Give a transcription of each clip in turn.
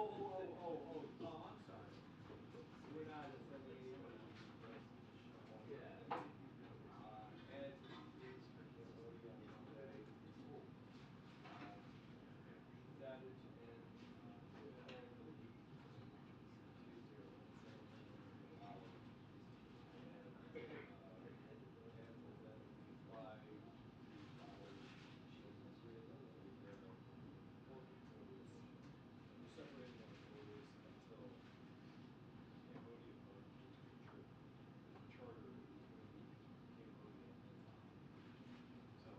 I'm sorry. We're not affiliated with yeah. Ed is for Cambodia on Monday. Savage and Ed will be Tuesday or Wednesday. And will then fly to Bali. They're working towards separating on quarters until Cambodia boat trip charter between Cambodia and Bali. So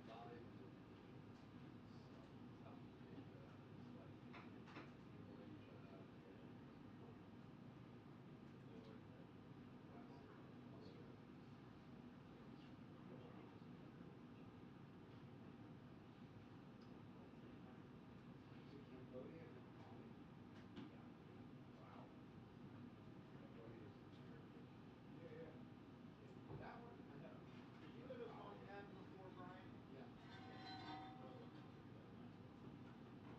Bali will be Southeast Asia, like Malaysia and North and West Australia. To Cambodia and Bali. Yeah. Wow. Cambodia is extremely. Yeah. That one, I know. Did you live in Tongan before, Brian? Yeah.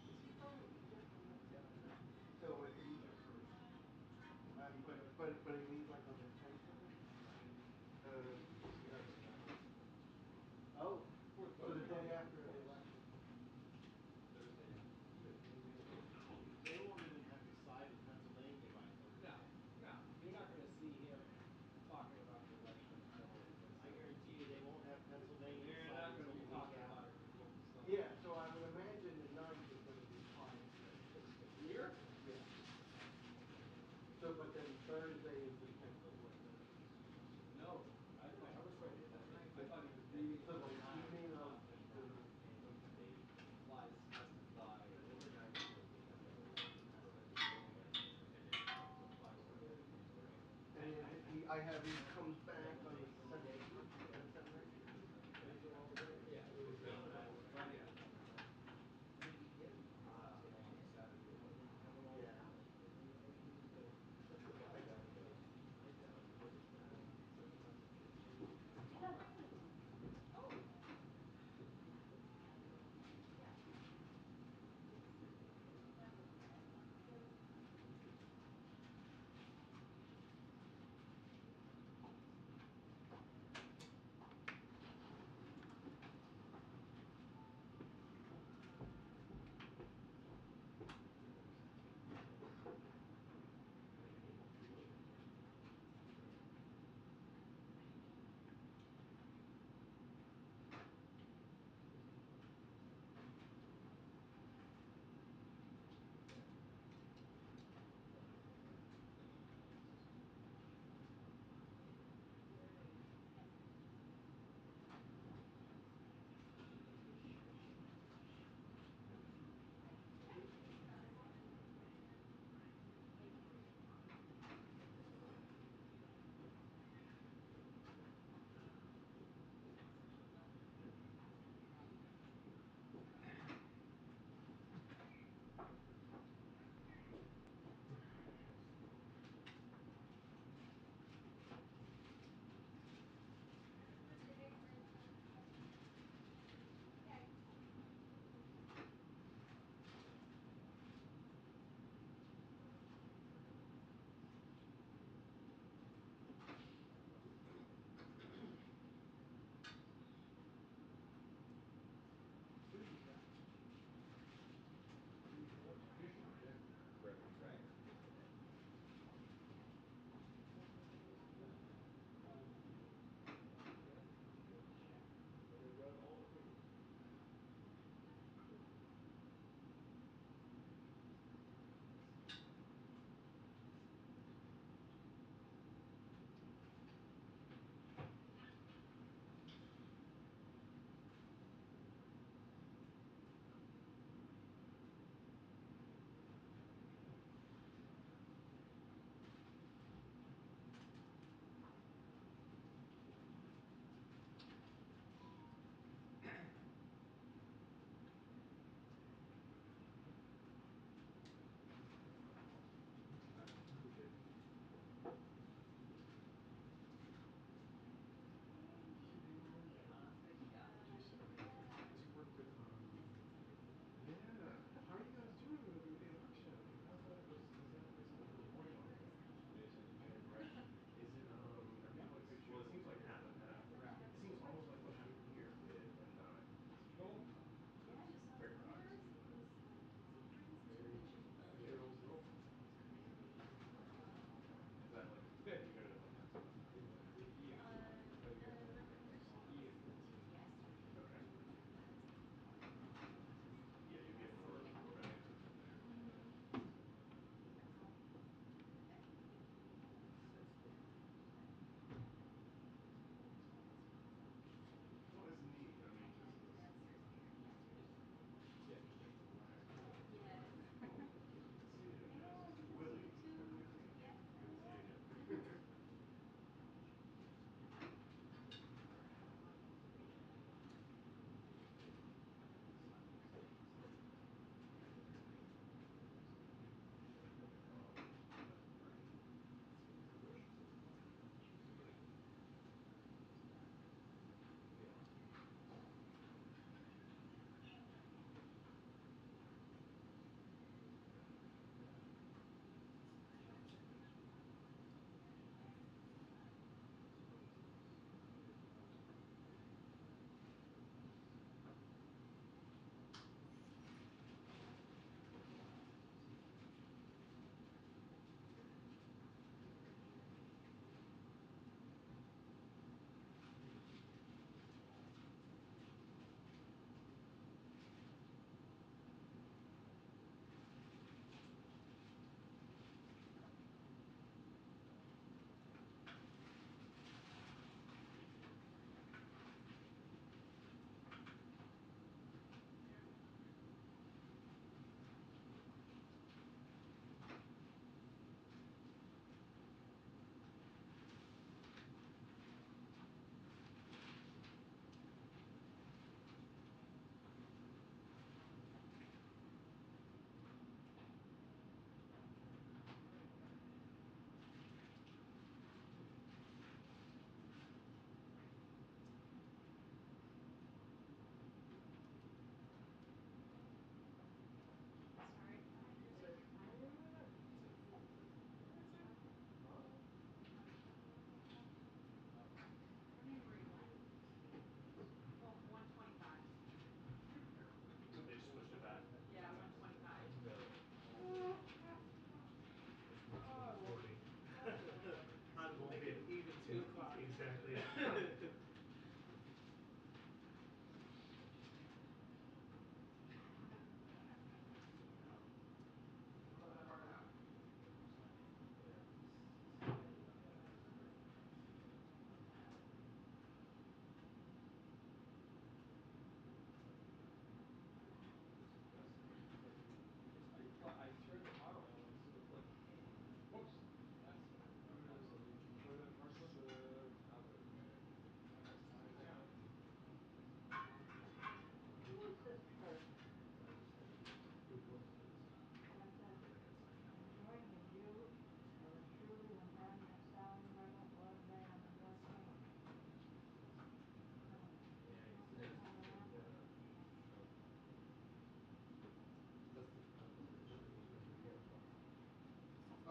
Is he from Egypt? Yeah. So Egypt first. But he means like on the 10th of it? Oh, so the day after the election. Thursday, yeah. They won't even have decided Pennsylvania by Thursday. No. You're not going to see him talking about the election until. I guarantee you they won't have Pennsylvania. They're not going to be talking about it until. Yeah, so I would imagine the 9th is going to be fine. Here? Yeah. So, but then Thursday is the 10th of what? No, I was right at that night. I thought he was leaving. So the evening of the flies has to fly overnight. And I have he comes back on the 17th. Yeah. Yeah.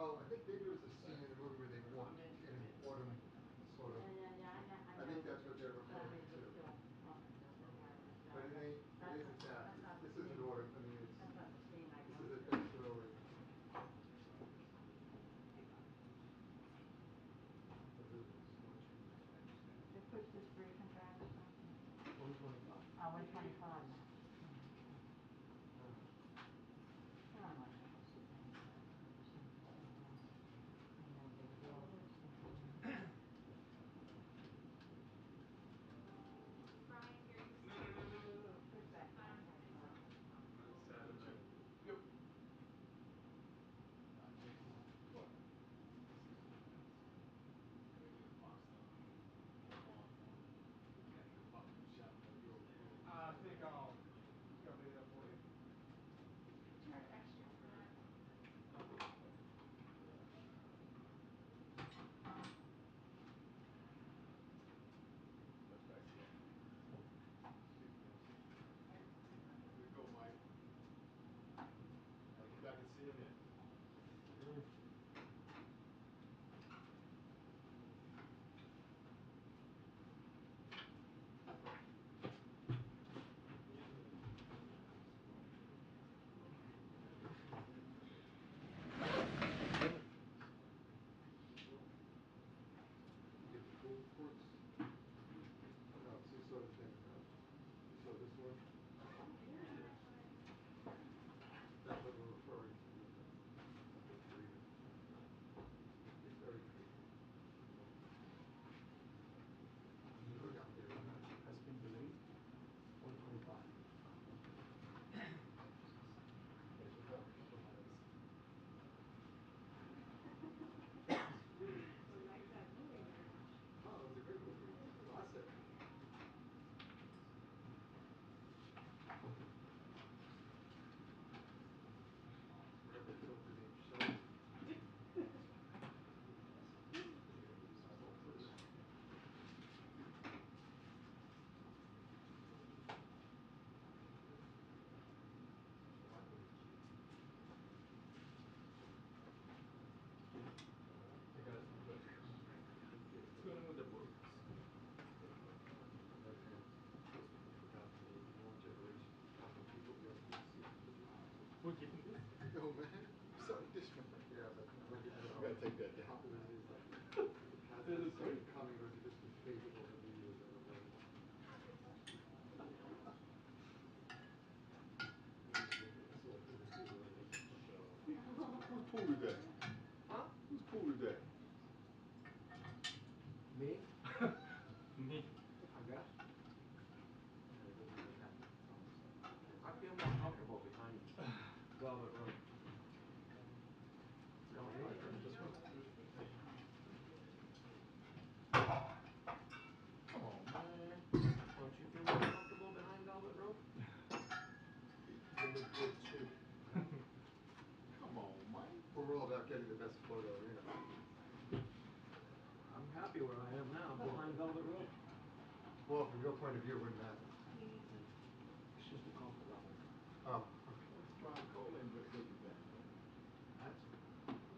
Oh, I think maybe there was a scene in the movie where they walked in an autumn sort of. I think that's what they're referring to. But it ain't. It isn't that. This isn't autumn. I mean, it's. This is a bit early. They pushed this briefing back or something? 125. Oh, 125 now. I don't know. Brian, here you No. Push back. Saturday. Yep. What? Gotta get a box down. Gotta get a box from the shop. I think I'll pick it up for you. charge extra for that. That's back here. Here we go, Mike. Gotta get back and see him in. You get the full reports. No, so you saw the thing. You saw this one. That's what we're referring to. Read it. It's very creepy. Look out there. Has been delayed. 125. Oh, it was a great movie. Classic. Whatever the filter name Sheldon. What's going on with the books? We're keeping this? No, man. Sorry, this one. Yeah, but we're getting You gotta take that down. popular it is. Has This the is second great. coming, or is it just been faded over the years? I don't know. Who's cool today? Huh? Who's cool today? Me? Me. I guess. I feel more comfortable behind Velvet Road. No, this one. Come on, man. Don't you feel more comfortable behind Velvet Road? You look good too. Come on, Mike. We're all about getting the best photo, you know. I'm happy where I am now, behind Velvet Road. Well, from your point of view, it wouldn't matter. It's just a comfort level. Oh, I'm surprised Cole ain't taking that, man.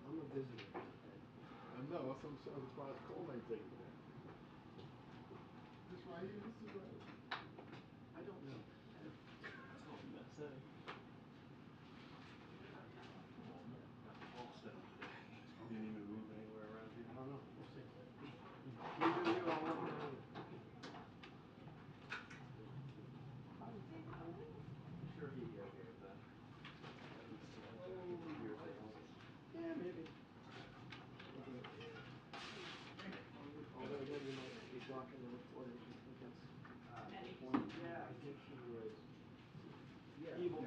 I'm a visitor. I know, I'm surprised Cole ain't taking that. This right here, this is right. I don't know. Oh, that's it. Come on, man. Got the wall set up today. You didn't even move anywhere around here. I don't know. We'll see. You do you, I'll look around. I'm sure he'd be okay with that. Yeah, maybe. Although then you might be blocking the reporter if you think that's the point. Yeah, I think he was evil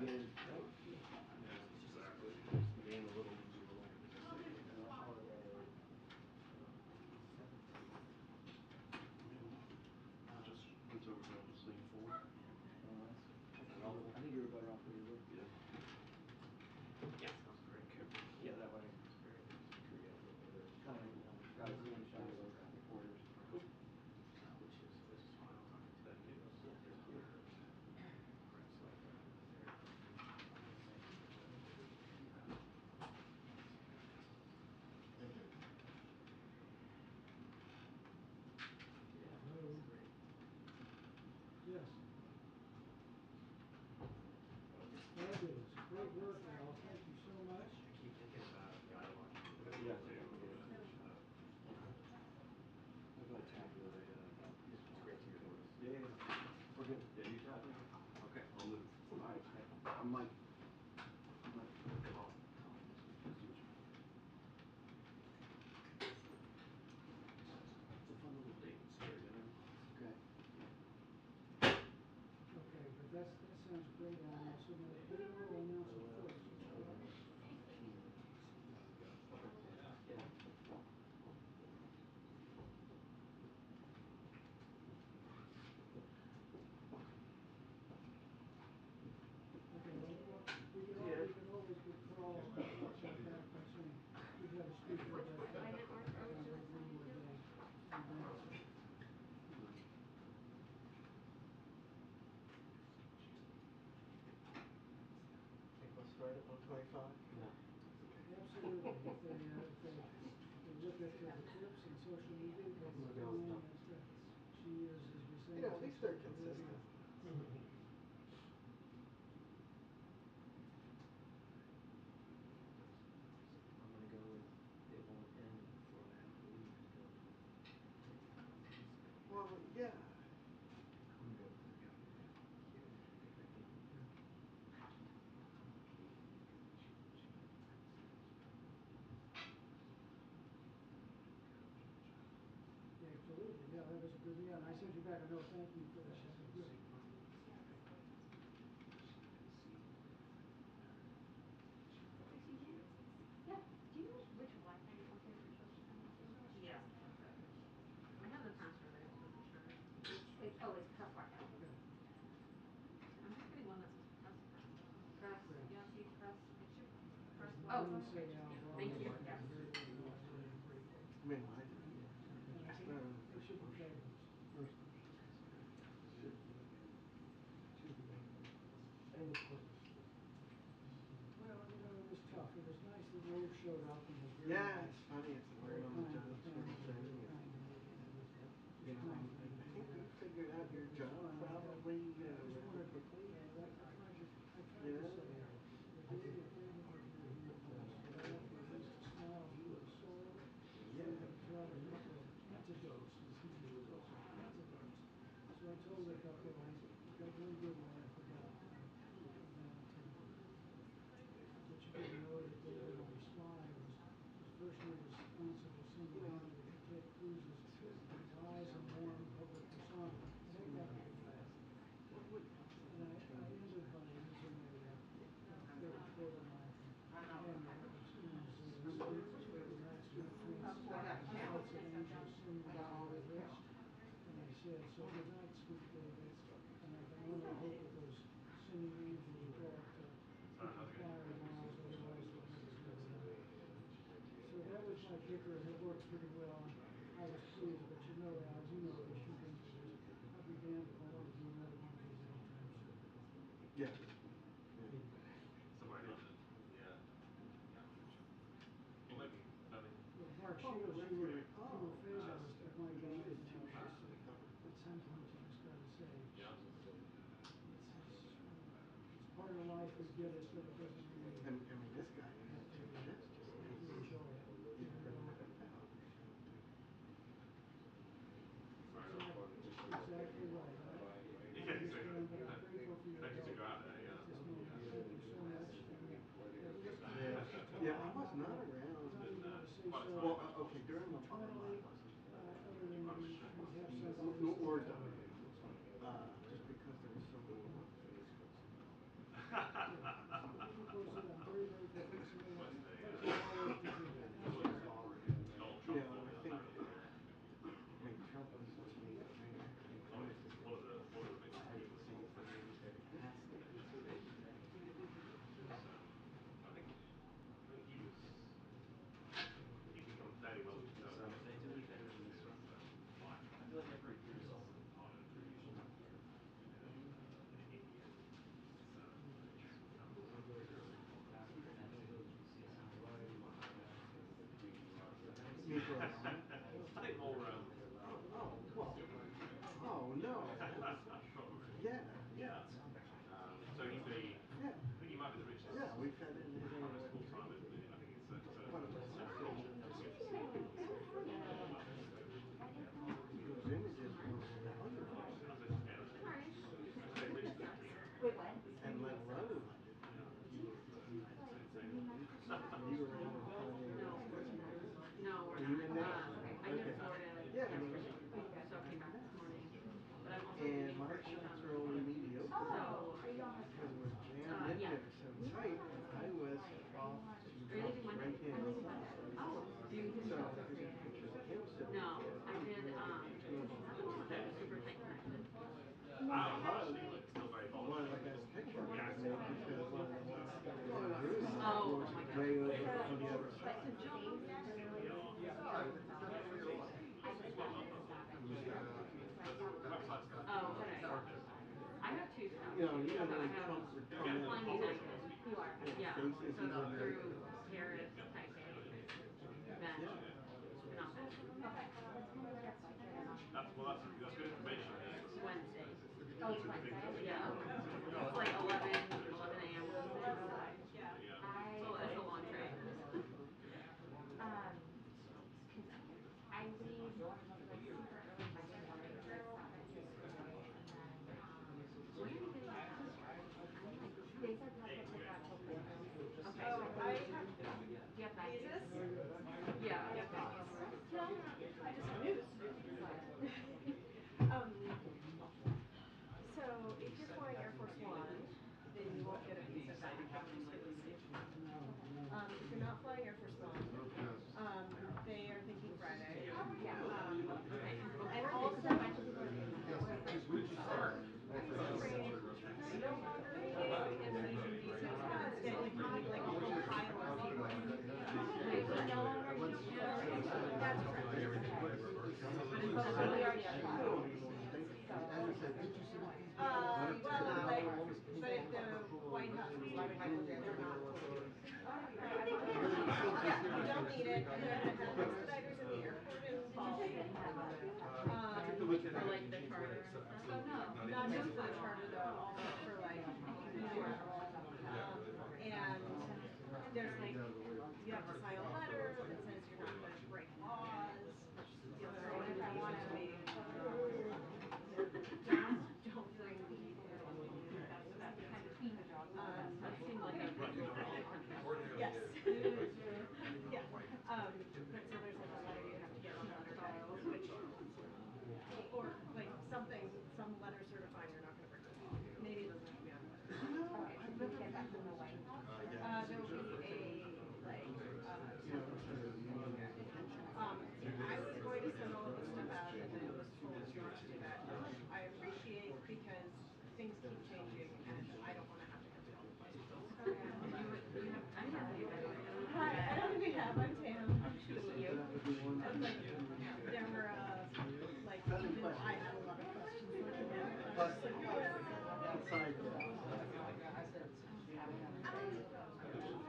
right on 25? No. Absolutely. If they look at the clips and social media, they We'll go claim with that she is, as we say, You know, at least they're Texas, consistent. I'm gonna go with it won't end before I have to leave to go. Well, yeah. I'm gonna go with it. If I can. Yeah, absolutely. Yeah, that was a good, yeah, and I sent you back a note, thank you for that. That was good. Yeah, do you know which Wi-Fi company you're supposed to come into? Yeah. I have the password, I just wasn't sure. It's press Wi-Fi. Okay. I'm just getting one that says press pass. Press, Great. you don't see press, it should press. Oh, Mine say okay. Al Braun, Thank you. very Yes. good, no, I really grateful. I mean, I did. And I think it should be fabulous. First. Should be. And of course. Well, you know, it was tough. It was nice that Rose showed up and was very Yeah, nice. it's funny. It's a Very learn on the kind to job the sort of family, thing. very And, kind to me. you know, I think you figured out your job probably rather quickly. I tried to say, if David were here, he would know. But I have to at least a smile through his soul and try a couple of antidotes, as he calls it, antidotes. So I told a couple, I got one good one I forgot about. But you didn't know that David on the fly was his first year was responsible single-handedly for Ted Cruz's wise and warm public persona. Take that to be fast. And I ended by using a favorite quote of mine from Daniel, which is Master Prince, Hearts of Angels sing the Holy Rest. And I said, so good night, sweet David. And I can only hope that those singing angels brought choir miles, otherwise we'll never hear the end. So that was my kicker, and it worked pretty well. I was pleased, but you know, Al, you know this, you've been through this. I'd be damned if I want to do another one of these anytime soon. Yeah. Somewhere in London. Yeah. Well, maybe Birmingham. Well, Mark Shields, you were fabulous with my guys, and at some point you just got to say, Yeah. it's part of life, we get it, but it doesn't really. I mean, this guy has two kids. You enjoy it. You know, Exactly right. I understand, but I'm grateful for your help To go out there, at yeah. this moment. Thank you so much. And let's keep Yeah, talking. yeah, I was not around. I'm not even going to say Well, so. Well, okay, during the Internally, other than we have somebody. or done. Just because there was so many on Facebook. Keep me posted. I'm very, very grateful. So much. Thank you always to do that. Yeah, I think, I mean, Trump was such a neat thing. I think one of the big agencies that it has to be. I think he becomes fairly well known. So they do it better than this one. I feel like every year is also harder for you. I think more. Oh no. Yeah. Yeah. So he'd be. Yeah. I think he might be the richest. Yeah, we've had it in Full time. I think it's. But it was those images were Wait, what? and let alone you were out of No, we're Are you in not. there? I'm in Okay. Florida Yeah. yesterday, so I came back this morning. But I'm also And leaving my for shots Avon. are only mediocre. Oh, are you on the Because it was jammed in yeah. there so tight, and I was off to Are you leaving Monday? right hand. Oh, do you So I took a picture of him sitting No, there. I did, super tight connected. Still very volatile. One of the best pictures I made because one of the ones that was in the room Oh was my way God. over on the other side. The website's got Oh, okay. I have two scouts. You know, even I when have Trump would come in, Flying United. You are. Yeah, Oh, it's Wednesday? Yeah. It's like 11 a.m. Yeah. So it's a long train. I leave like super early Monday morning, like 7 yesterday, and then When are you getting your house? they said not to pick up till Christmas. Okay. Oh, I have Do you have bags? visas. Yeah. Yeah, thanks. No. I just have news. Um, so if you're flying Air Force One, then you won't get a visa back after you stay with safety. If you're not flying Air Force One, they are thinking Friday. Yeah. And I've also, heard a bunch of people are doing that. training no longer needed immigration visas, but instead you need like a whole pile of people. Wait, we no longer need to do it? That's correct. But we already applied. Well, like, but the White House was like, they're not fully. Yeah, you don't need it. They're gonna have expediters in the airport in Bali. For like the charter and stuff. Oh, no. Not just for the charter though, also for like New York. And there's like, you have to sign a letter that says you're not gonna break laws. You'll throw it if you want to be. Don't bring people. That's the kind of thing. That seemed like a Yes. Yeah. But so there's like a letter you have to get on letter dials, which, or like something, some letter certifying you're not gonna break the law. Maybe it doesn't have to be on a letter. Okay, so we'll get that from the White House? There will be a, like, I was going to send all of this stuff out and then was told not to do that. I appreciate because things keep changing and I don't want to have to come to all the places. Hi, I don't think we have. I'm Tam. And like, there were, like, even though I had a lot of questions looking at it, I was just like,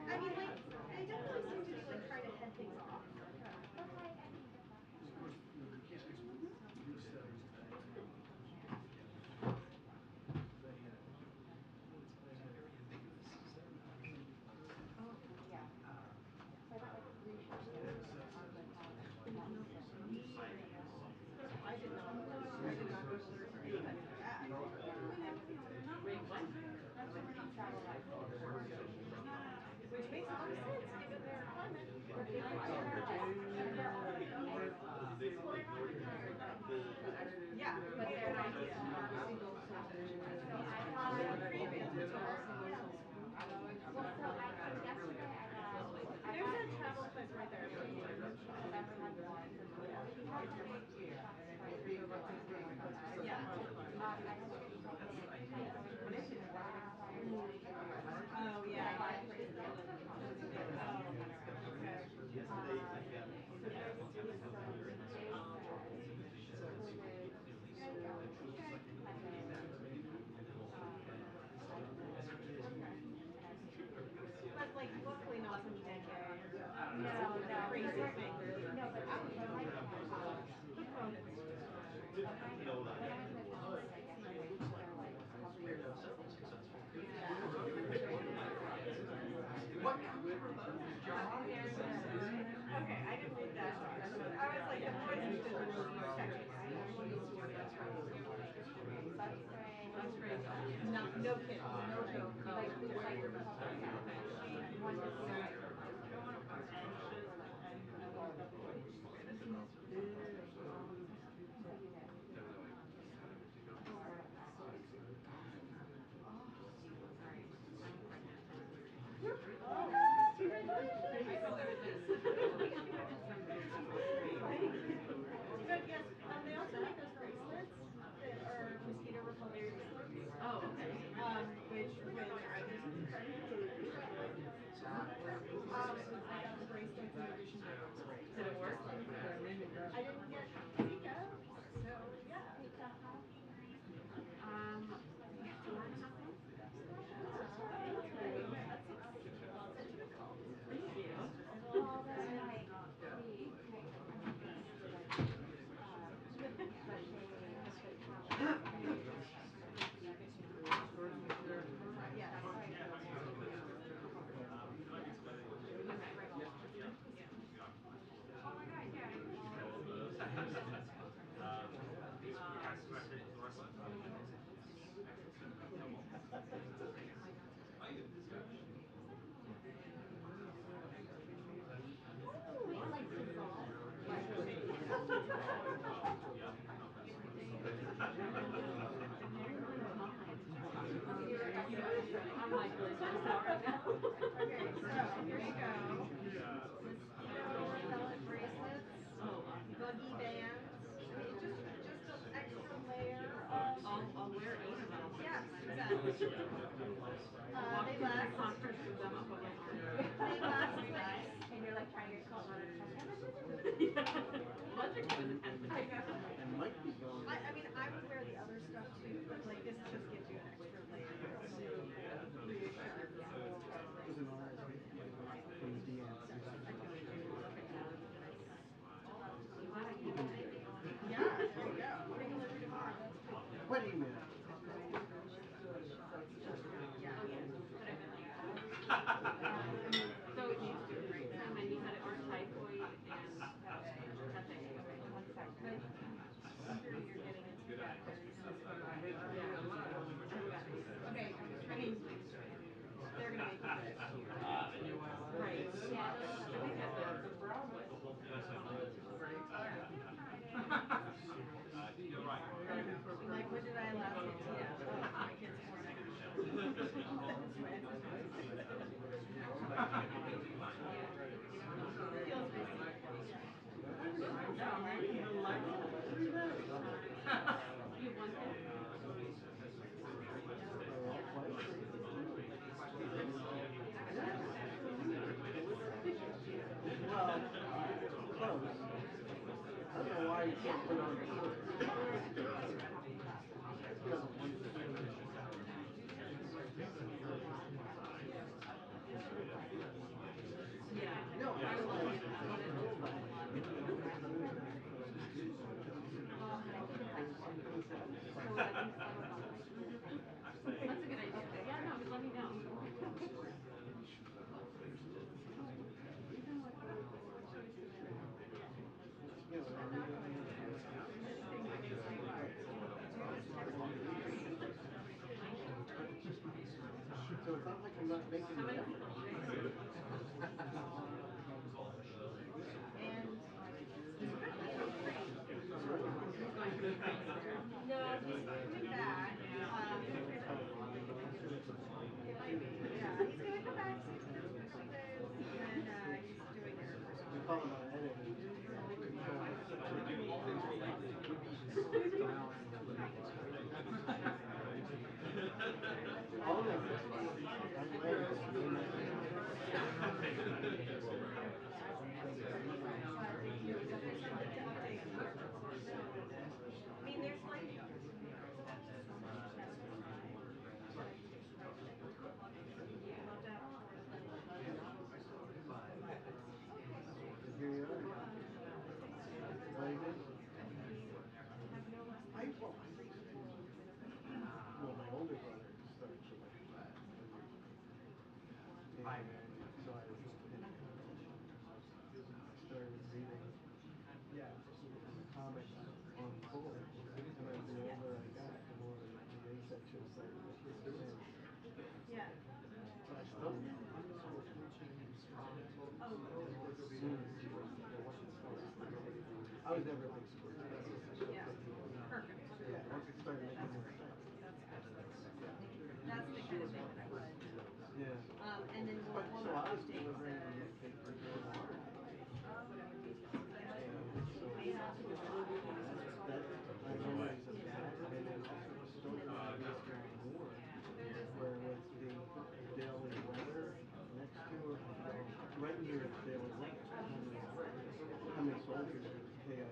I mean, like, they definitely seem to be, like, trying to head things off. I did not go through any kind of that. Wait, what? Which makes a lot of sense given their climate. Yeah, but they're not single There's a travel place right there. Yeah. Oh yeah. But like, luckily not some dengue or crazy thing. No, but I would like to Okay, I didn't read that. I was like, the poison pill was checking. That's great. No kidding, no joke. But yes, they also make those bracelets that are mosquito repellent bracelets. Oh, okay. Which when I was pregnant and traveling, I got the bracelets in addition to the spray. Did it work? I didn't get Zika, so yeah. Well, then like the They last. Conference with them up on my arm. They last like, and you're like trying to get called on. Bunch of kids. I know. And might be going. I mean, I would wear the other stuff too, but like this just gives you an extra layer of reassurance. It was an RSV from the DN. Yeah, there you go. Bring them over tomorrow. What email? So it needs to be right now. And you had it on typhoid and nothing. Okay. You're getting into that very okay, I mean, they're gonna make you good. Right. Yeah. So we got the You're right. Like, what did I last get to? My kids morning. Feels you want that? Well, close. I don't know why you can't put on the shirt. Yeah. No, I don't like That's a good idea. Yeah, no, just let me know. So it's not like I'm not making an effort. no, he's coming back. Yeah, he's gonna come back 6 days, and he's doing their first We call them editing. All of them. I mean, there's like Here you are. Well, my older brother started to like that. And so I started reading the comics on board. And then the older I got, the more the A section started to expand. yeah. But I still I was never a big sport. Yeah. Perfect. Yeah, once it started making more sense. That's the kind of thing that I wanted to do. Yeah. And then we'll So I was update delivering the newspapers and that I remember as a dad, and then also a story that I was during war, where with the Daily Weather next to it, right near the Daily Weather, how many soldiers were KIA.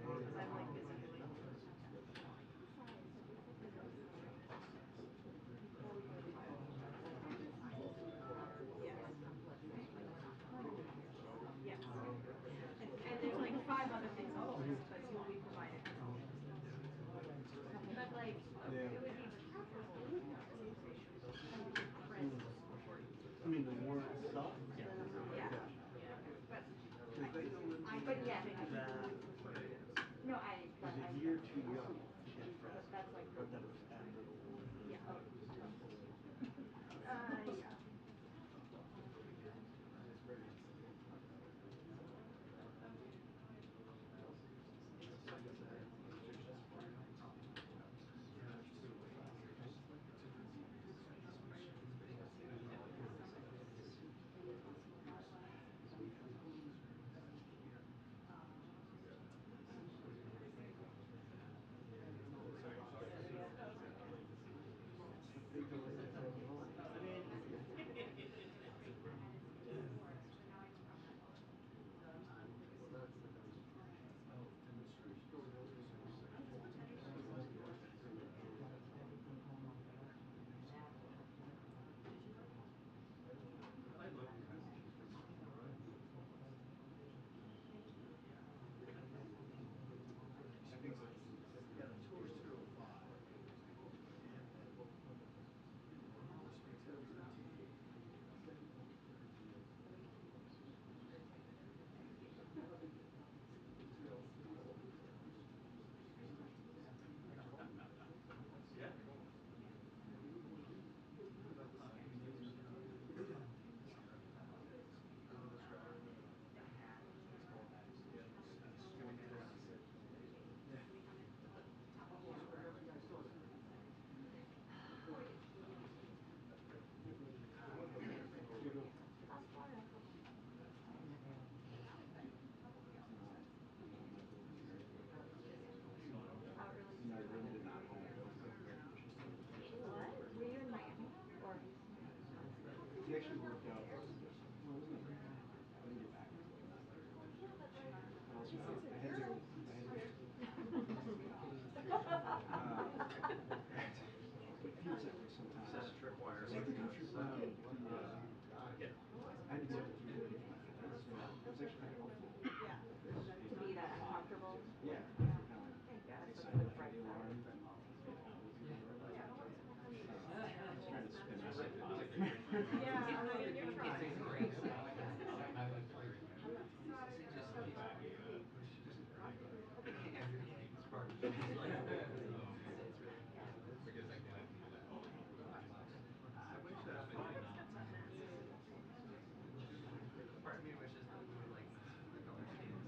of me wishes that we would like mess with the color schemes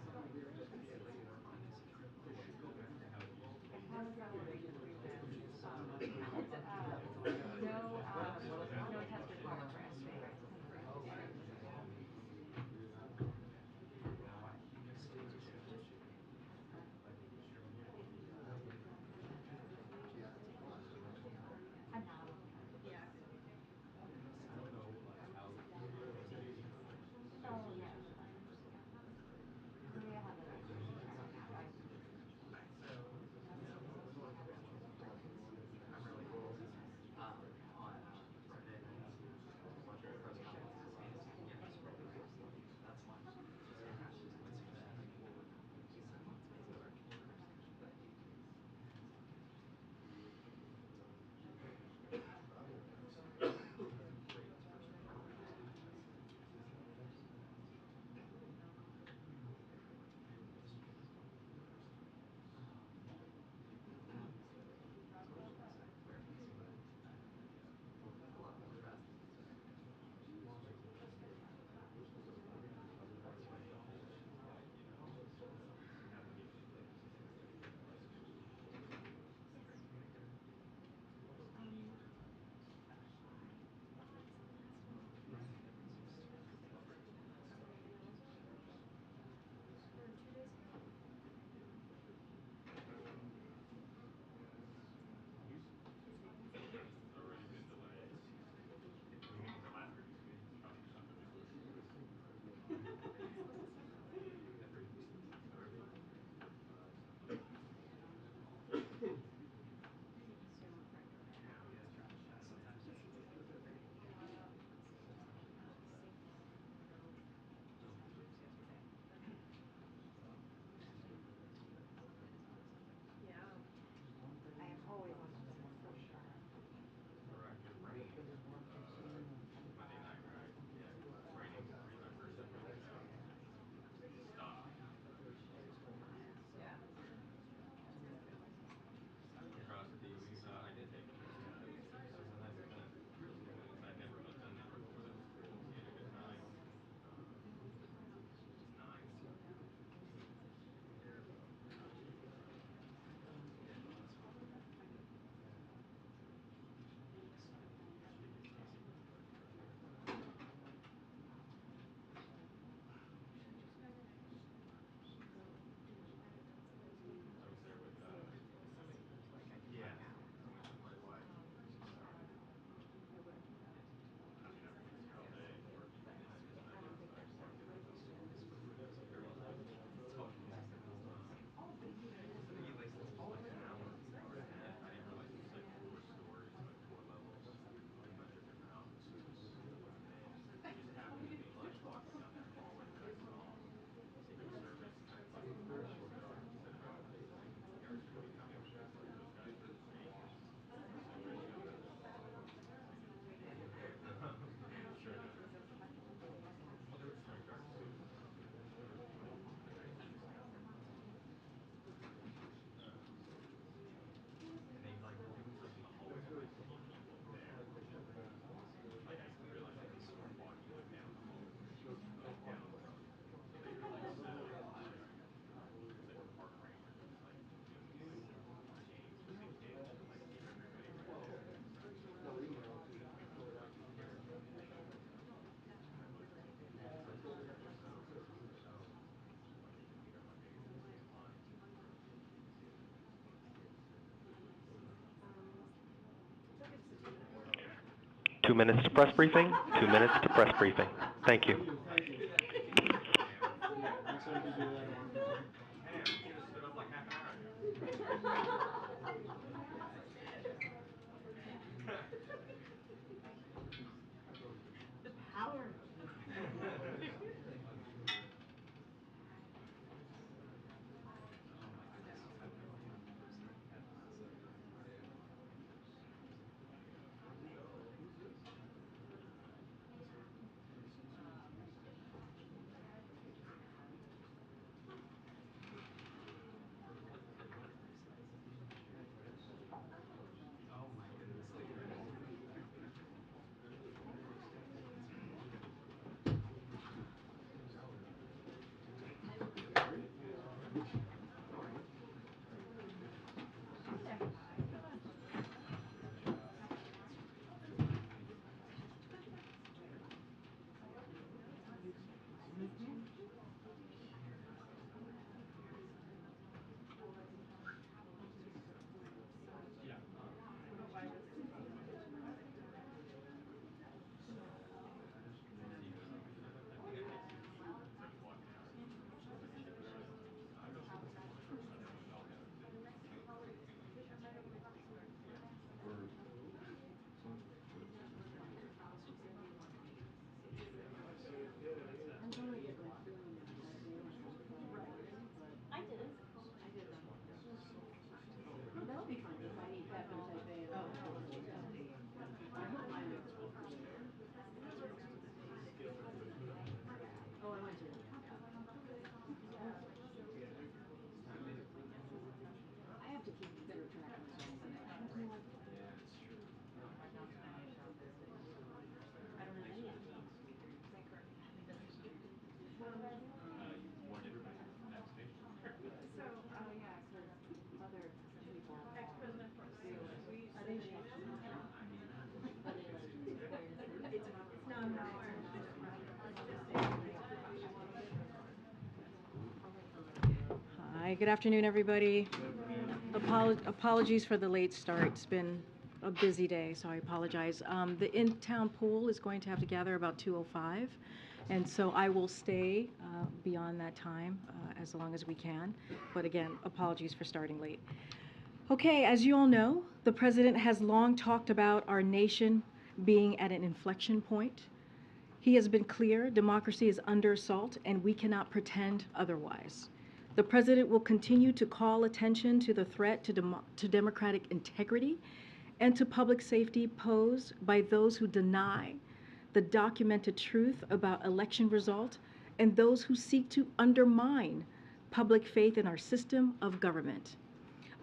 just to get like more fun situations. How was that one? No test required for SJ, right? I'm not. Yeah. Oh, yeah. Maria has a now, right? So I'm really cool. On Friday, watching the press conferences. Yeah, that's why. What's your dad? A lot more fast than today. It's already been delayed. The last previously it's probably not gonna be Sometimes you should just do it. Yeah. I am always on the for sure. Correct. It rained Monday night, right? Yeah. It was raining pretty much for several days after that. Stop. Yeah. Across the TV, I did take pictures of that. It was a nice event. I'd never done that before though. We had a good time. It's nice. Yeah, no, that's fine. I was there with yeah, I went with my wife. She's starting. I mean, I've been here all day working and then just back outside parking. Very nice. I think he likes to hold like an hour and I didn't realize it was like 4 stories, like 4 levels, a bunch of different offices. And it just happened to be like walking down that hallway that I saw Secret Service kind of like set it up. The guards are gonna be coming because like those guys are insane. So I showed up. Sure does. Very dark suit. And they like were doing something in the hallway that like slowed people down. Like I realized I could see them walking like down the hallway, like down the road. So they were like set up like it's like a park ranger that's like doing these like games with the kids to like keep everybody right there. Like they can meet her Monday and Tuesday in line. 2 minutes to press briefing. 2 minutes to press briefing. Thank you. Hey, I should have stood up like half an hour ago. The power. Oh my goodness, you have no idea the first thing he had to say. You warn everybody next station. So, ex-president Bush, we used to say, it's not required. Hi, good afternoon, everybody. Apologies for the late start. It's been a busy day, so I apologize. The in-town pool is going to have to gather about 2:05, and so I will stay beyond that time as long as we can. But again, apologies for starting late. Okay, as you all know, the president has long talked about our nation being at an inflection point. He has been clear, democracy is under assault, and we cannot pretend otherwise. The president will continue to call attention to the threat to democratic integrity and to public safety posed by those who deny the documented truth about election result and those who seek to undermine public faith in our system of government.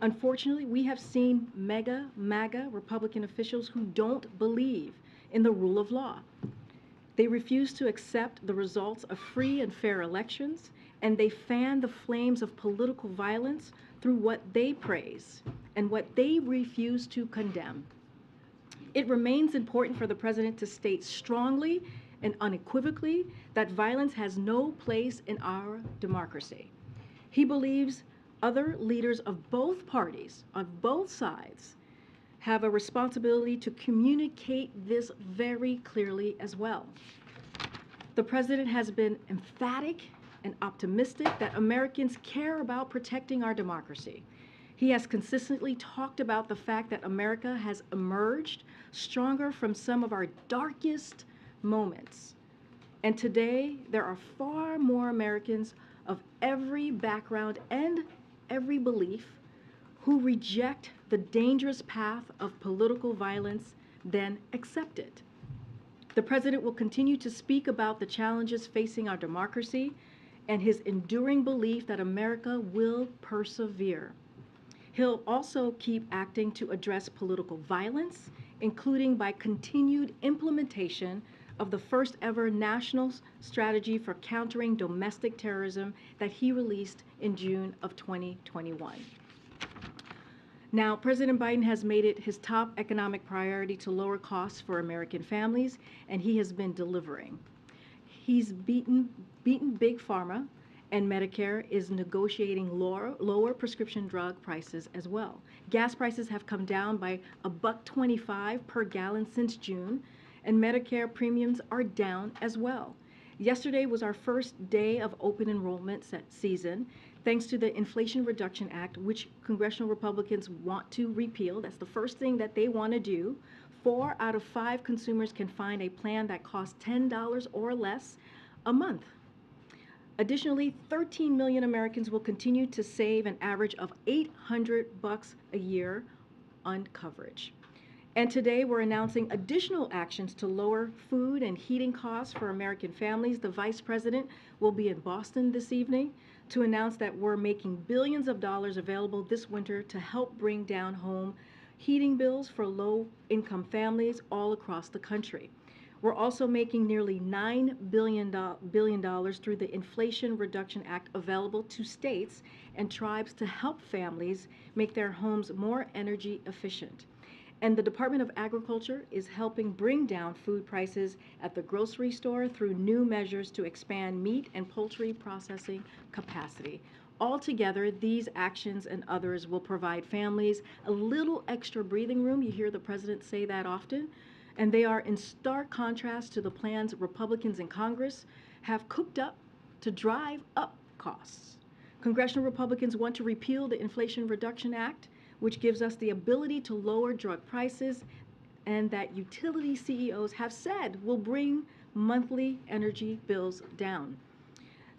Unfortunately, we have seen MAGA Republican officials who don't believe in the rule of law. They refuse to accept the results of free and fair elections, and they fan the flames of political violence through what they praise and what they refuse to condemn. It remains important for the president to state strongly and unequivocally that violence has no place in our democracy. He believes other leaders of both parties, on both sides, have a responsibility to communicate this very clearly as well. The president has been emphatic and optimistic that Americans care about protecting our democracy. He has consistently talked about the fact that America has emerged stronger from some of our darkest moments. And today, there are far more Americans of every background and every belief who reject the dangerous path of political violence than accept it. The president will continue to speak about the challenges facing our democracy and his enduring belief that America will persevere. He'll also keep acting to address political violence, including by continued implementation of the first ever national strategy for countering domestic terrorism that he released in June of 2021. Now, President Biden has made it his top economic priority to lower costs for American families, and he has been delivering. He's beaten Big Pharma, and Medicare is negotiating lower prescription drug prices as well. Gas prices have come down by $1.25 per gallon since June, and Medicare premiums are down as well. Yesterday was our first day of open enrollment season, thanks to the Inflation Reduction Act, which congressional Republicans want to repeal. That's the first thing that they want to do. 4 out of 5 consumers can find a plan that costs $10 or less a month. Additionally, 13 million Americans will continue to save an average of $800 a year on coverage. And today we're announcing additional actions to lower food and heating costs for American families. The Vice President will be in Boston this evening to announce that we're making billions of dollars available this winter to help bring down home heating bills for low-income families all across the country. We're also making nearly $9 billion through the Inflation Reduction Act available to states and tribes to help families make their homes more energy efficient. And the Department of Agriculture is helping bring down food prices at the grocery store through new measures to expand meat and poultry processing capacity. Altogether, these actions and others will provide families a little extra breathing room. You hear the president say that often. And they are in stark contrast to the plans Republicans in Congress have cooked up to drive up costs. Congressional Republicans want to repeal the Inflation Reduction Act, which gives us the ability to lower drug prices, and that utility CEOs have said will bring monthly energy bills down.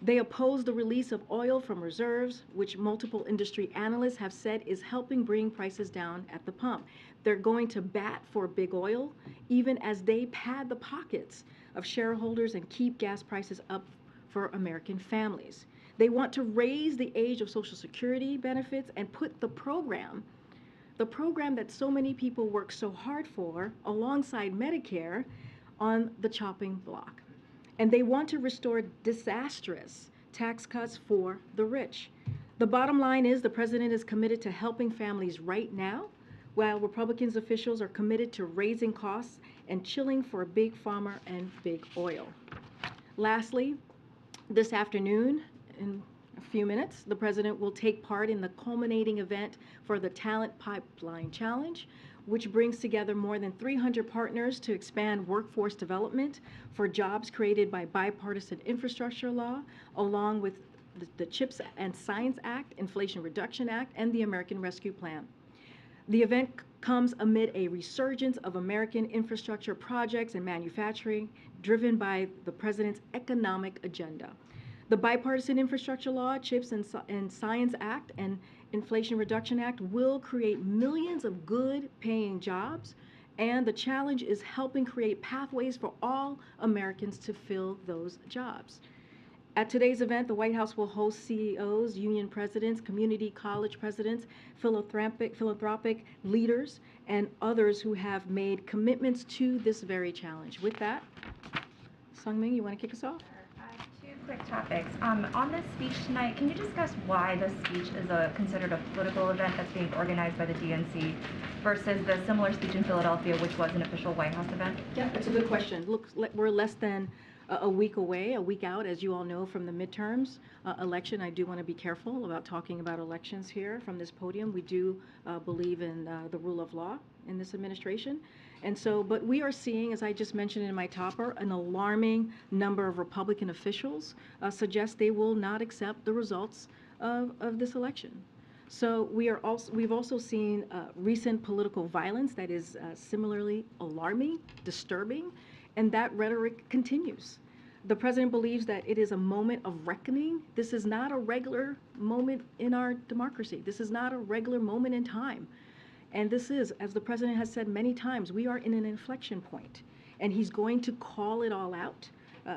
They oppose the release of oil from reserves, which multiple industry analysts have said is helping bring prices down at the pump. They're going to bat for big oil, even as they pad the pockets of shareholders and keep gas prices up for American families. They want to raise the age of Social Security benefits and put the program that so many people work so hard for, alongside Medicare, on the chopping block. And they want to restore disastrous tax cuts for the rich. The bottom line is the president is committed to helping families right now, while Republicans officials are committed to raising costs and chilling for big pharma and big oil. Lastly, this afternoon, in a few minutes, the president will take part in the culminating event for the Talent Pipeline Challenge, which brings together more than 300 partners to expand workforce development for jobs created by bipartisan infrastructure law, along with the CHIPS and Science Act, Inflation Reduction Act, and the American Rescue Plan. The event comes amid a resurgence of American infrastructure projects and manufacturing driven by the president's economic agenda. The Bipartisan Infrastructure Law, CHIPS and Science Act, and Inflation Reduction Act will create millions of good-paying jobs, and the challenge is helping create pathways for all Americans to fill those jobs. At today's event, the White House will host CEOs, union presidents, community college presidents, philanthropic leaders, and others who have made commitments to this very challenge. With that, Sungmin, you want to kick us off? Two quick topics. On this speech tonight, can you discuss why this speech is considered a political event that's being organized by the DNC versus the similar speech in Philadelphia, which was an official White House event? Yeah, that's a good question. Look, we're less than a week away, a week out, as you all know, from the midterms election. I do want to be careful about talking about elections here from this podium. We do believe in the rule of law in this administration. And so, but we are seeing, as I just mentioned in my topper, an alarming number of Republican officials suggest they will not accept the results of this election. So we've also seen recent political violence that is similarly alarming, disturbing, and that rhetoric continues. The president believes that it is a moment of reckoning. This is not a regular moment in our democracy. This is not a regular moment in time. And this is, as the president has said many times, we are in an inflection point, and he's going to call it all out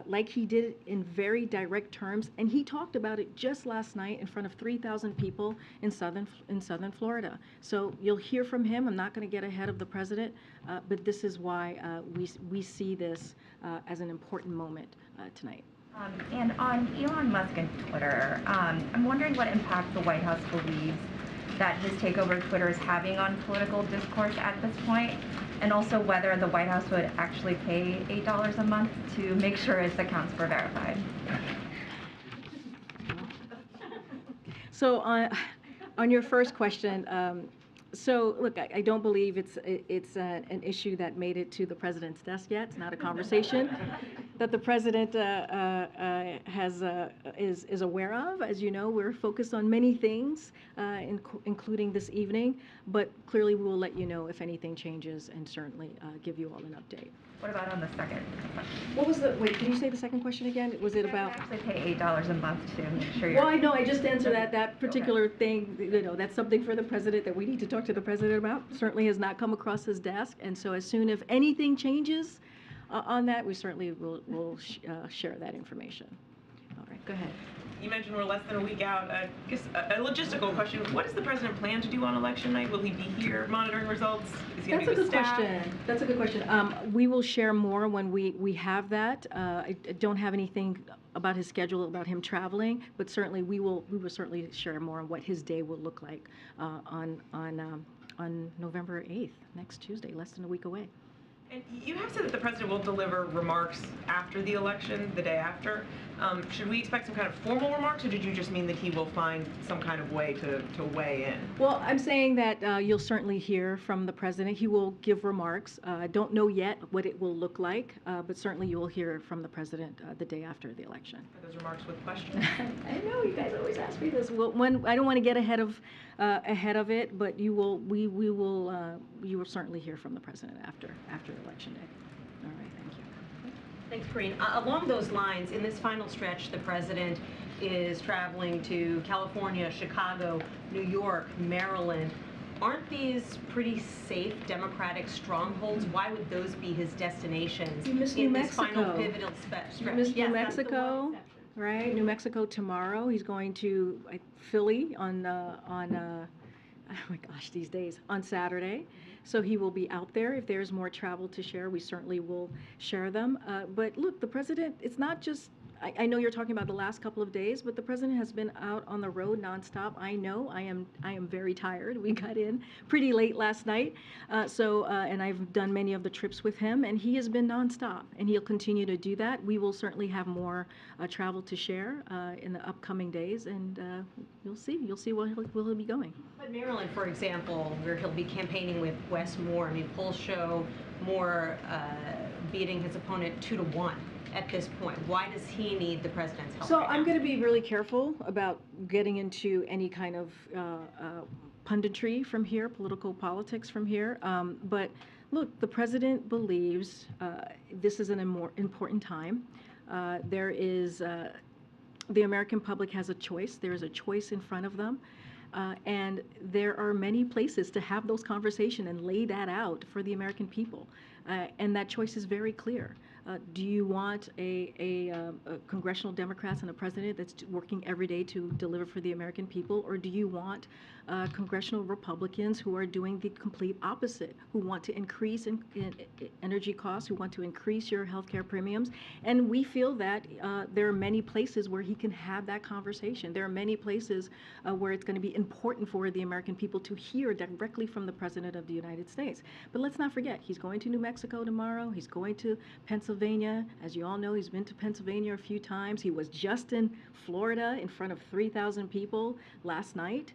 like he did in very direct terms. And he talked about it just last night in front of 3,000 people in southern Florida. So you'll hear from him. I'm not going to get ahead of the president, but this is why we see this as an important moment tonight. And on Elon Musk and Twitter, I'm wondering what impact the White House believes that his takeover of Twitter is having on political discourse at this point, and also whether the White House would actually pay $8 a month to make sure its accounts were verified. So on your first question, so look, I don't believe it's an issue that made it to the president's desk yet. It's not a conversation that the president is aware of. As you know, we're focused on many things, including this evening. But clearly, we will let you know if anything changes, and certainly give you all an update. What about on the second question? What was the, wait, can you say the second question again? Was it about? Actually pay $8 a month to make sure you're. Well, I know, I just answered that particular thing, you know, that's something for the president that we need to talk to the president about. Certainly has not come across his desk, and so as soon as anything changes on that, we certainly will share that information. All right, go ahead. You mentioned we're less than a week out. I guess a logistical question. What does the president plan to do on election night? Will he be here monitoring results? Is he going to be with staff? That's a good question. We will share more when we have that. I don't have anything about his schedule, about him traveling, but certainly we will certainly share more on what his day will look like on November 8th, next Tuesday, less than a week away. And you have said that the president will deliver remarks after the election, the day after. Should we expect some kind of formal remarks, or did you just mean that he will find some kind of way to weigh in? Well, I'm saying that you'll certainly hear from the president. He will give remarks. I don't know yet what it will look like, but certainly you will hear from the president the day after the election. Are those remarks with questions? I know, you guys always ask me this. Well, I don't want to get ahead of it, but you will certainly hear from the president after Election Day. All right, thank you. Thanks, Corinne. Along those lines, in this final stretch, the president is traveling to California, Chicago, New York, Maryland. Aren't these pretty safe Democratic strongholds? Why would those be his destinations in this final pivotal stretch? You missed New Mexico, right? New Mexico tomorrow. He's going to Philly on oh my gosh, these days, on Saturday. So he will be out there. If there's more travel to share, we certainly will share them. But look, the president, it's not just, I know you're talking about the last couple of days, but the president has been out on the road nonstop. I know I am very tired. We got in pretty late last night. And I've done many of the trips with him, and he has been nonstop, and he'll continue to do that. We will certainly have more travel to share in the upcoming days, and you'll see where he'll be going. But Maryland, for example, where he'll be campaigning with Wes Moore, I mean, polls show Moore beating his opponent 2-1 at this point. Why does he need the president's help? So right I'm now? going to be really careful about getting into any kind of punditry from here, political politics from here. But look, the president believes this is an important time. The American public has a choice. There is a choice in front of them. And there are many places to have those conversations and lay that out for the American people. And that choice is very clear. Do you want a congressional Democrats and a president that's working every day to deliver for the American people, or do you want congressional Republicans who are doing the complete opposite, who want to increase in energy costs, who want to increase your health care premiums? And we feel that there are many places where he can have that conversation. There are many places where it's going to be important for the American people to hear directly from the President of the United States. But let's not forget, he's going to New Mexico tomorrow. He's going to Pennsylvania. As you all know, he's been to Pennsylvania a few times. He was just in Florida in front of 3,000 people last night,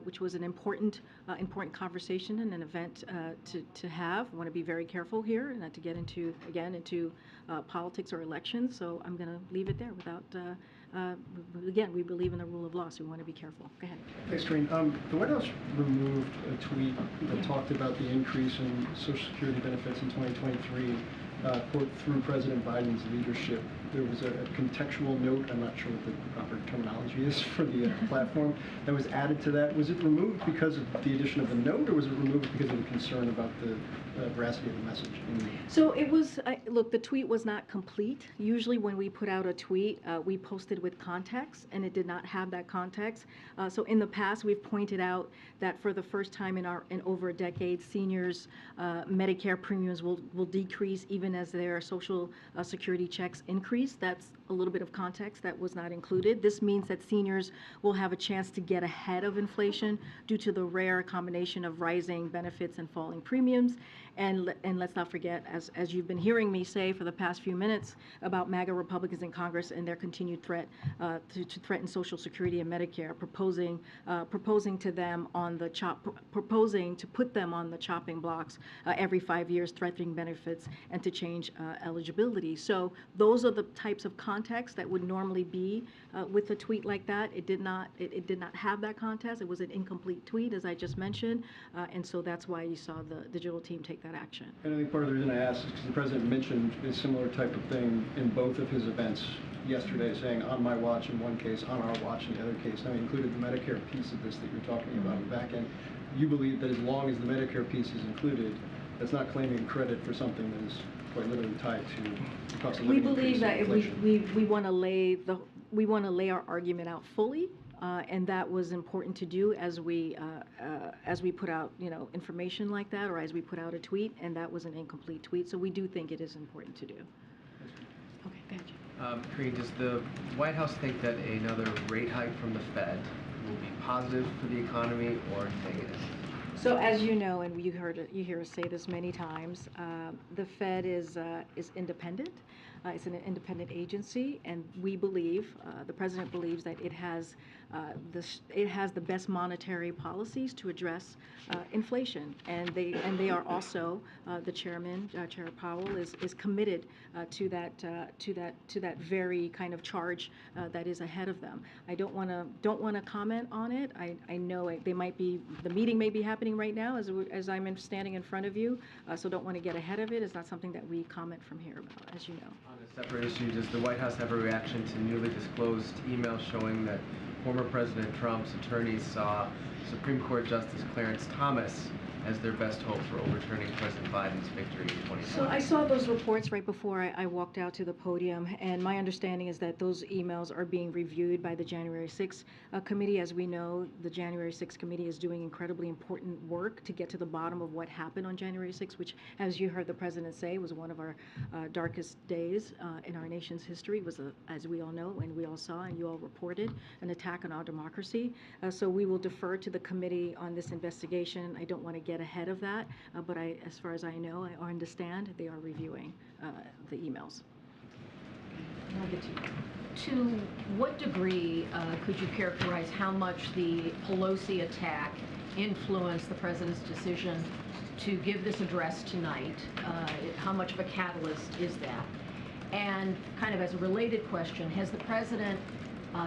which was an important conversation and an event to have. I want to be very careful here, not to get into politics or elections. So I'm going to leave it there without. Again, we believe in the rule of law, so we want to be careful. Go ahead. Thanks, Doreen. The White House removed a tweet that talked about the increase in Social Security benefits in 2023, quote, through President Biden's leadership. There was a contextual note, I'm not sure what the proper terminology is for the platform, that was added to that. Was it removed because of the addition of the note, or was it removed because of the concern about the veracity of the message? So it was, look, the tweet was not complete. Usually when we put out a tweet, we posted with context, and it did not have that context. So in the past, we've pointed out that for the first time in over a decade, seniors' Medicare premiums will decrease even as their Social Security checks increase. That's a little bit of context that was not included. This means that seniors will have a chance to get ahead of inflation due to the rare combination of rising benefits and falling premiums. And let's not forget, as you've been hearing me say for the past few minutes about MAGA Republicans in Congress and their continued threat to threaten Social Security and Medicare, proposing to them proposing to put them on the chopping blocks every 5 years, threatening benefits and to change eligibility. So those are the types of context that would normally be with a tweet like that. It did not have that context. It was an incomplete tweet, as I just mentioned, and so that's why you saw the digital team take that action. And I think part of the reason I asked is because the president mentioned a similar type of thing in both of his events yesterday, saying on my watch in one case, on our watch in the other case. Now, he included the Medicare piece of this that you're talking about in the back end. You believe that as long as the Medicare piece is included, that's not claiming credit for something that is quite literally tied to the cost of living. We believe that we want to lay our argument out fully. And that was important to do as we put out, information like that, or as we put out a tweet, and that was an incomplete tweet. So we do think it is important to do. Okay, go ahead. Karine, does the White House think that another rate hike from the Fed will be positive for the economy or negative? So as you know, and you hear us say this many times, the Fed is independent. It's an independent agency, and we believe, the president believes, that it has the best monetary policies to address inflation, and they are also the chairman, Chair Powell, is committed to that very kind of charge that is ahead of them. I don't want to comment on it. I know the meeting may be happening right now as I'm standing in front of you, so don't want to get ahead of it. It's not something that we comment from here about, as you know. On a separate issue, does the White House have a reaction to newly disclosed emails showing that former President Trump's attorneys saw Supreme Court Justice Clarence Thomas as their best hope for overturning President Biden's victory in 2020? So I saw those reports right before I walked out to the podium, and my understanding is that those emails are being reviewed by the January 6th committee. As we know, the January 6th committee is doing incredibly important work to get to the bottom of what happened on January 6th, which, as you heard the president say, was one of our darkest days in our nation's history. It was, as we all know and we all saw and you all reported, an attack on our democracy. So we will defer to the committee on this investigation. I don't want to get ahead of that, but as far as I know or understand, they are reviewing the emails. I'll get to you. To what degree could you characterize how much the Pelosi attack influenced the president's decision to give this address tonight? How much of a catalyst is that? And kind of as a related question, has the president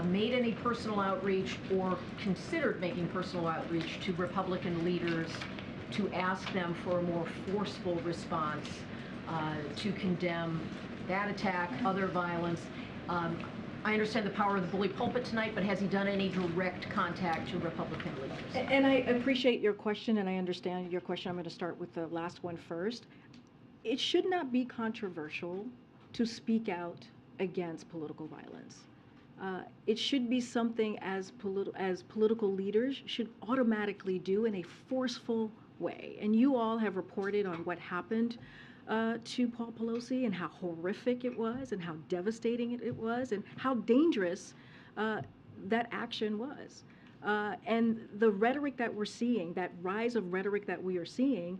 made any personal outreach or considered making personal outreach to Republican leaders to ask them for a more forceful response to condemn that attack, other violence? I understand the power of the bully pulpit tonight, but has he done any direct contact to Republican leaders? And I appreciate your question, and I understand your question. I'm going to start with the last one first. It should not be controversial to speak out against political violence. It should be something as political leaders should automatically do in a forceful way. And you all have reported on what happened to Paul Pelosi and how horrific it was and how devastating it was and how dangerous that action was. And the rhetoric that we're seeing, that rise of rhetoric that we are seeing,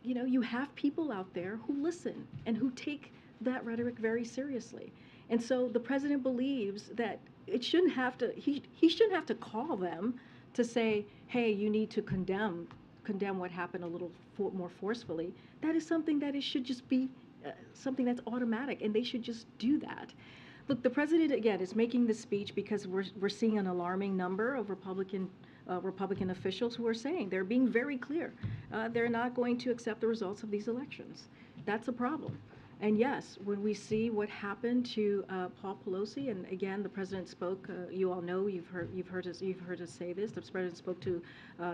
you have people out there who listen and who take that rhetoric very seriously. And so the president believes that it shouldn't have to, he shouldn't have to call them to say, hey, you need to condemn what happened a little more forcefully. That is something that it should just be something that's automatic, and they should just do that. Look, the president, again, is making this speech because we're seeing an alarming number of Republican officials who are saying, they're being very clear, they're not going to accept the results of these elections. That's a problem. And yes, when we see what happened to Paul Pelosi, and again, the president spoke. You all know, you've heard us say this. The president spoke to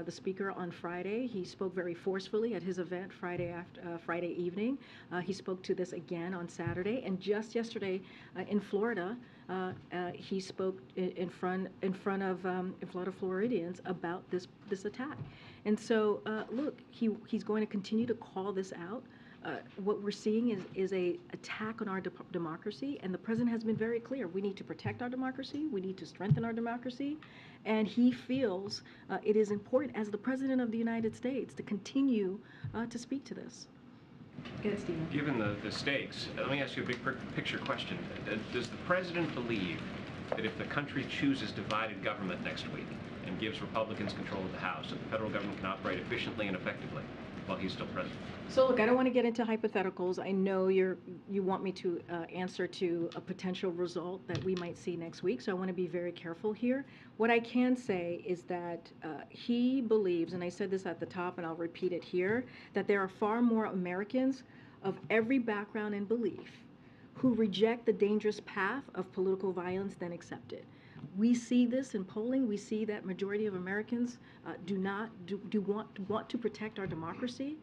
the speaker on Friday. He spoke very forcefully at his event Friday evening. He spoke to this again on Saturday, and just yesterday in Florida, he spoke in front of Florida Floridians about this attack. And so, look, he's going to continue to call this out. What we're seeing is a attack on our democracy, and the president has been very clear. We need to protect our democracy. We need to strengthen our democracy, and he feels it is important, as the president of the United States, to continue to speak to this. Good, Stephen. Given the stakes, let me ask you a big picture question. Does the president believe that if the country chooses divided government next week and gives Republicans control of the House, that the federal government can operate efficiently and effectively while he's still president? So look, I don't want to get into hypotheticals. I know you want me to answer to a potential result that we might see next week, so I want to be very careful here. What I can say is that he believes, and I said this at the top and I'll repeat it here, that there are far more Americans of every background and belief who reject the dangerous path of political violence than accept it. We see this in polling. We see that majority of Americans want to protect our democracy,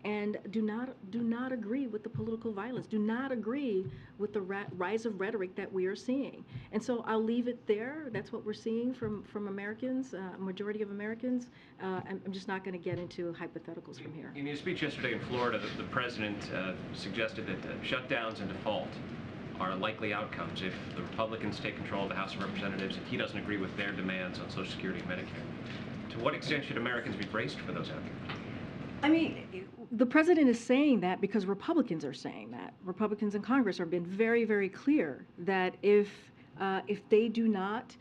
and do not agree with the political violence. Do not agree with the rise of rhetoric that we are seeing. And so I'll leave it there. That's what we're seeing from Americans, majority of Americans. I'm just not going to get into hypotheticals from here. In his speech yesterday in Florida, the president suggested that shutdowns and default are likely outcomes if the Republicans take control of the House of Representatives and he doesn't agree with their demands on Social Security and Medicare. To what extent should Americans be braced for those outcomes? I mean, the president is saying that because Republicans are saying that. Republicans in Congress have been very, very clear that if they do not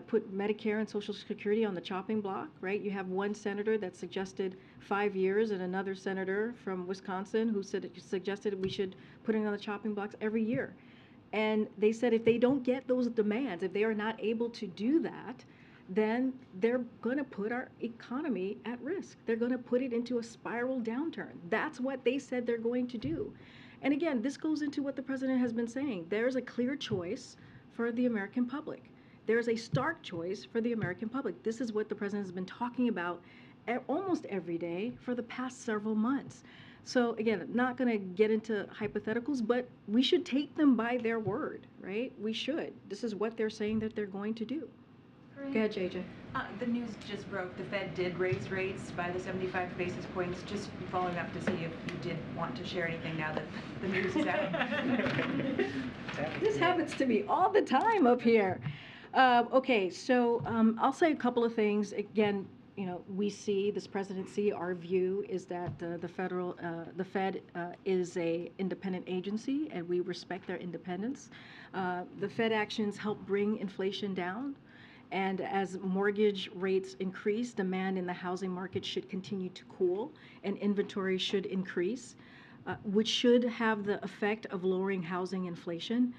put Medicare and Social Security on the chopping block, right? You have one senator that suggested 5 years and another senator from Wisconsin who suggested we should put it on the chopping blocks every year. And they said if they don't get those demands, if they are not able to do that, then they're going to put our economy at risk. They're going to put it into a spiral downturn. That's what they said they're going to do. And again, this goes into what the president has been saying. There's a clear choice for the American public. There's a stark choice for the American public. This is what the president has been talking about almost every day for the past several months. So again, not going to get into hypotheticals, but we should take them by their word, right? We should. This is what they're saying that they're going to do. Great. Go ahead, JJ. The news just broke. The Fed did raise rates by the 75 basis points. Just following up to see if you did want to share anything now that the news is out. This happens to me all the time up here. Okay, so I'll say a couple of things. Again, you know, we see, this presidency, our view is that the Fed is a independent agency, and we respect their independence. The Fed actions help bring inflation down. And as mortgage rates increase, demand in the housing market should continue to cool, and inventory should increase, which should have the effect of lowering housing inflation.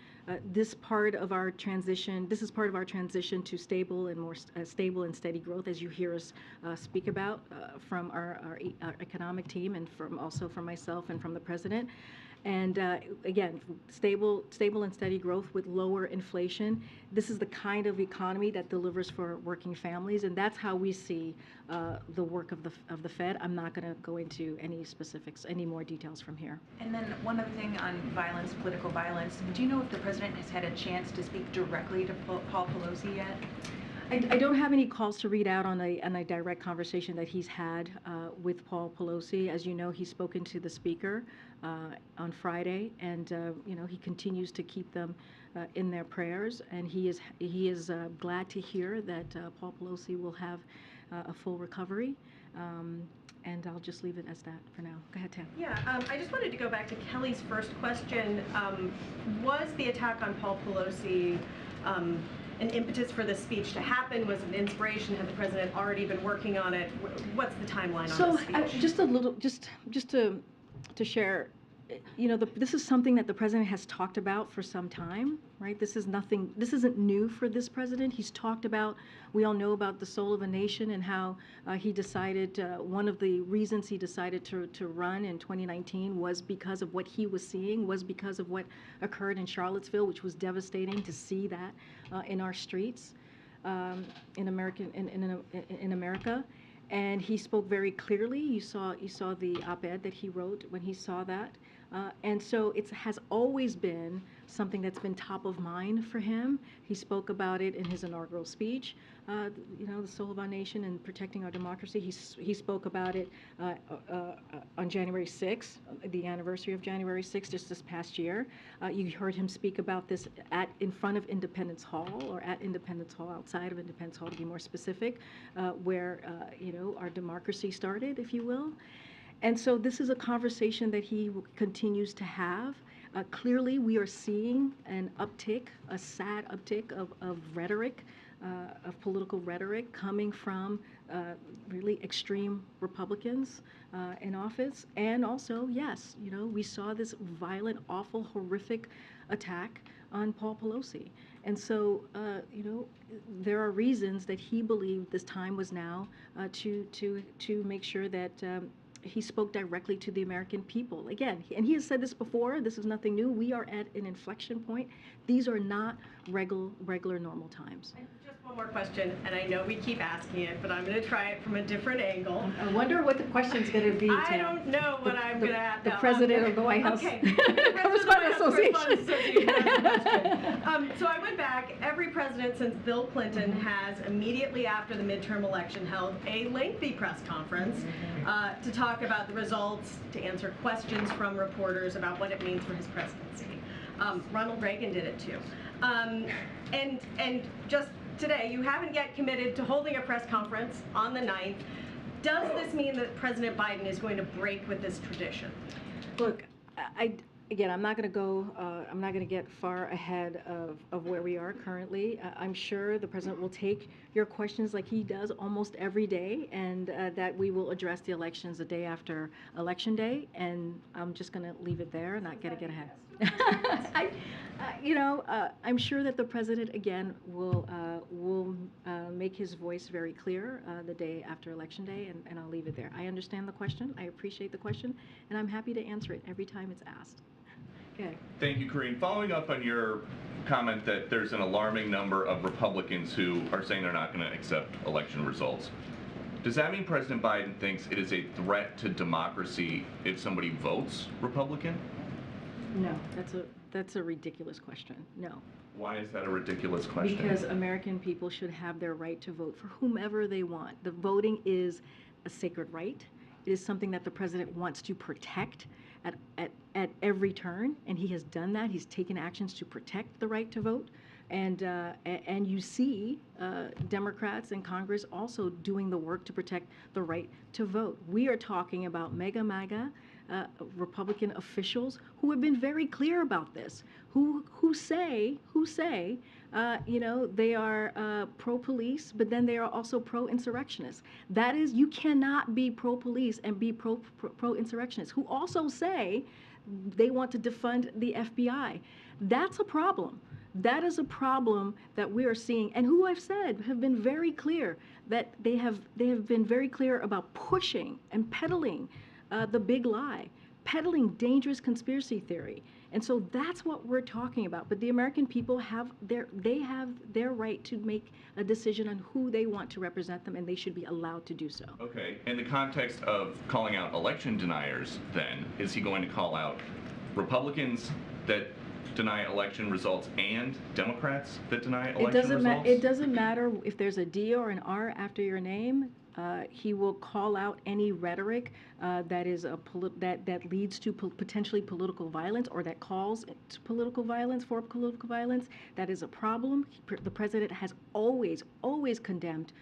This is part of our transition to stable and more stable and steady growth, as you hear us speak about from our economic team, and also from myself and from the president. And again, stable and steady growth with lower inflation. This is the kind of economy that delivers for working families, and that's how we see the work of the Fed. I'm not going to go into any specifics, any more details from here. And then one other thing on violence, political violence. Do you know if the president has had a chance to speak directly to Paul Pelosi yet? I don't have any calls to read out on a direct conversation that he's had with Paul Pelosi. As you know, he's spoken to the Speaker on Friday, and you know, he continues to keep them in their prayers. And he is glad to hear that Paul Pelosi will have a full recovery. And I'll just leave it as that for now. Go ahead, Tam. Yeah, I just wanted to go back to Kelly's first question. Was the attack on Paul Pelosi an impetus for this speech to happen? Was it an inspiration? Had the president already been working on it? What's the timeline on this speech? Just a little, just to share, you know, this is something that the president has talked about for some time, right? This isn't new for this president. He's talked about, we all know about the soul of a nation and how he decided, one of the reasons he decided to run in 2019 was because of what he was seeing, was because of what occurred in Charlottesville, which was devastating to see that in our streets in America. And he spoke very clearly. You saw the op-ed that he wrote when he saw that. And so it has always been something that's been top of mind for him. He spoke about it in his inaugural speech, you know, the soul of our nation and protecting our democracy. He spoke about it on January 6th, the anniversary of January 6th, just this past year. You heard him speak about this in front of Independence Hall, or at Independence Hall, outside of Independence Hall to be more specific, where, you know, our democracy started, if you will. And so this is a conversation that he continues to have. Clearly, we are seeing an uptick, a sad uptick of rhetoric, of political rhetoric coming from really extreme Republicans in office. And also, yes, you know, we saw this violent, awful, horrific attack on Paul Pelosi. And so, you know, there are reasons that he believed this time was now to make sure that he spoke directly to the American people. Again, and he has said this before, this is nothing new. We are at an inflection point. These are not regular normal times. Just one more question, and I know we keep asking it, but I'm going to try it from a different angle. I wonder what the question's going to be, Tam. I don't know what I'm going to ask. The president of the White House. Okay. Correspondent Association. So I went back. Every president since Bill Clinton has immediately after the midterm election held a lengthy press conference to talk about the results, to answer questions from reporters about what it means for his presidency. Ronald Reagan did it too. And just today, you haven't yet committed to holding a press conference on the 9th. Does this mean that President Biden is going to break with this tradition? Look, again, I'm not going to get far ahead of where we are currently. I'm sure the president will take your questions like he does almost every day, and that we will address the elections the day after Election Day, and I'm just going to leave it there and not get ahead. I'm sure that the president, again, will make his voice very clear the day after Election Day, and I'll leave it there. I understand the question. I appreciate the question, and I'm happy to answer it every time it's asked. Okay. Thank you, Karine. Following up on your comment that there's an alarming number of Republicans who are saying they're not going to accept election results, Does that mean President Biden thinks it is a threat to democracy if somebody votes Republican? No, that's a ridiculous question. No. Why is that a ridiculous question? Because American people should have their right to vote for whomever they want. The voting is a sacred right. It is something that the president wants to protect at every turn, and he has done that. He's taken actions to protect the right to vote. And you see Democrats in Congress also doing the work to protect the right to vote. We are talking about MAGA Republican officials who have been very clear about this, who say you know, they are pro-police, but then they are also pro-insurrectionists. That is, you cannot be pro-police and be pro-insurrectionists, who also say they want to defund the FBI. That's a problem. That is a problem that we are seeing, and who I've said have been very clear that they have been very clear about pushing and peddling the big lie, peddling dangerous conspiracy theory. And so that's what we're talking about. But the American people have their right to make a decision on who they want to represent them, and they should be allowed to do so. Okay. In the context of calling out election deniers, then, is he going to call out Republicans that deny election results and Democrats that deny election results? It doesn't matter if there's a D or an R after your name. He will call out any rhetoric that is that leads to potentially political violence, or that calls to political violence, for political violence. That is a problem. The president has always condemned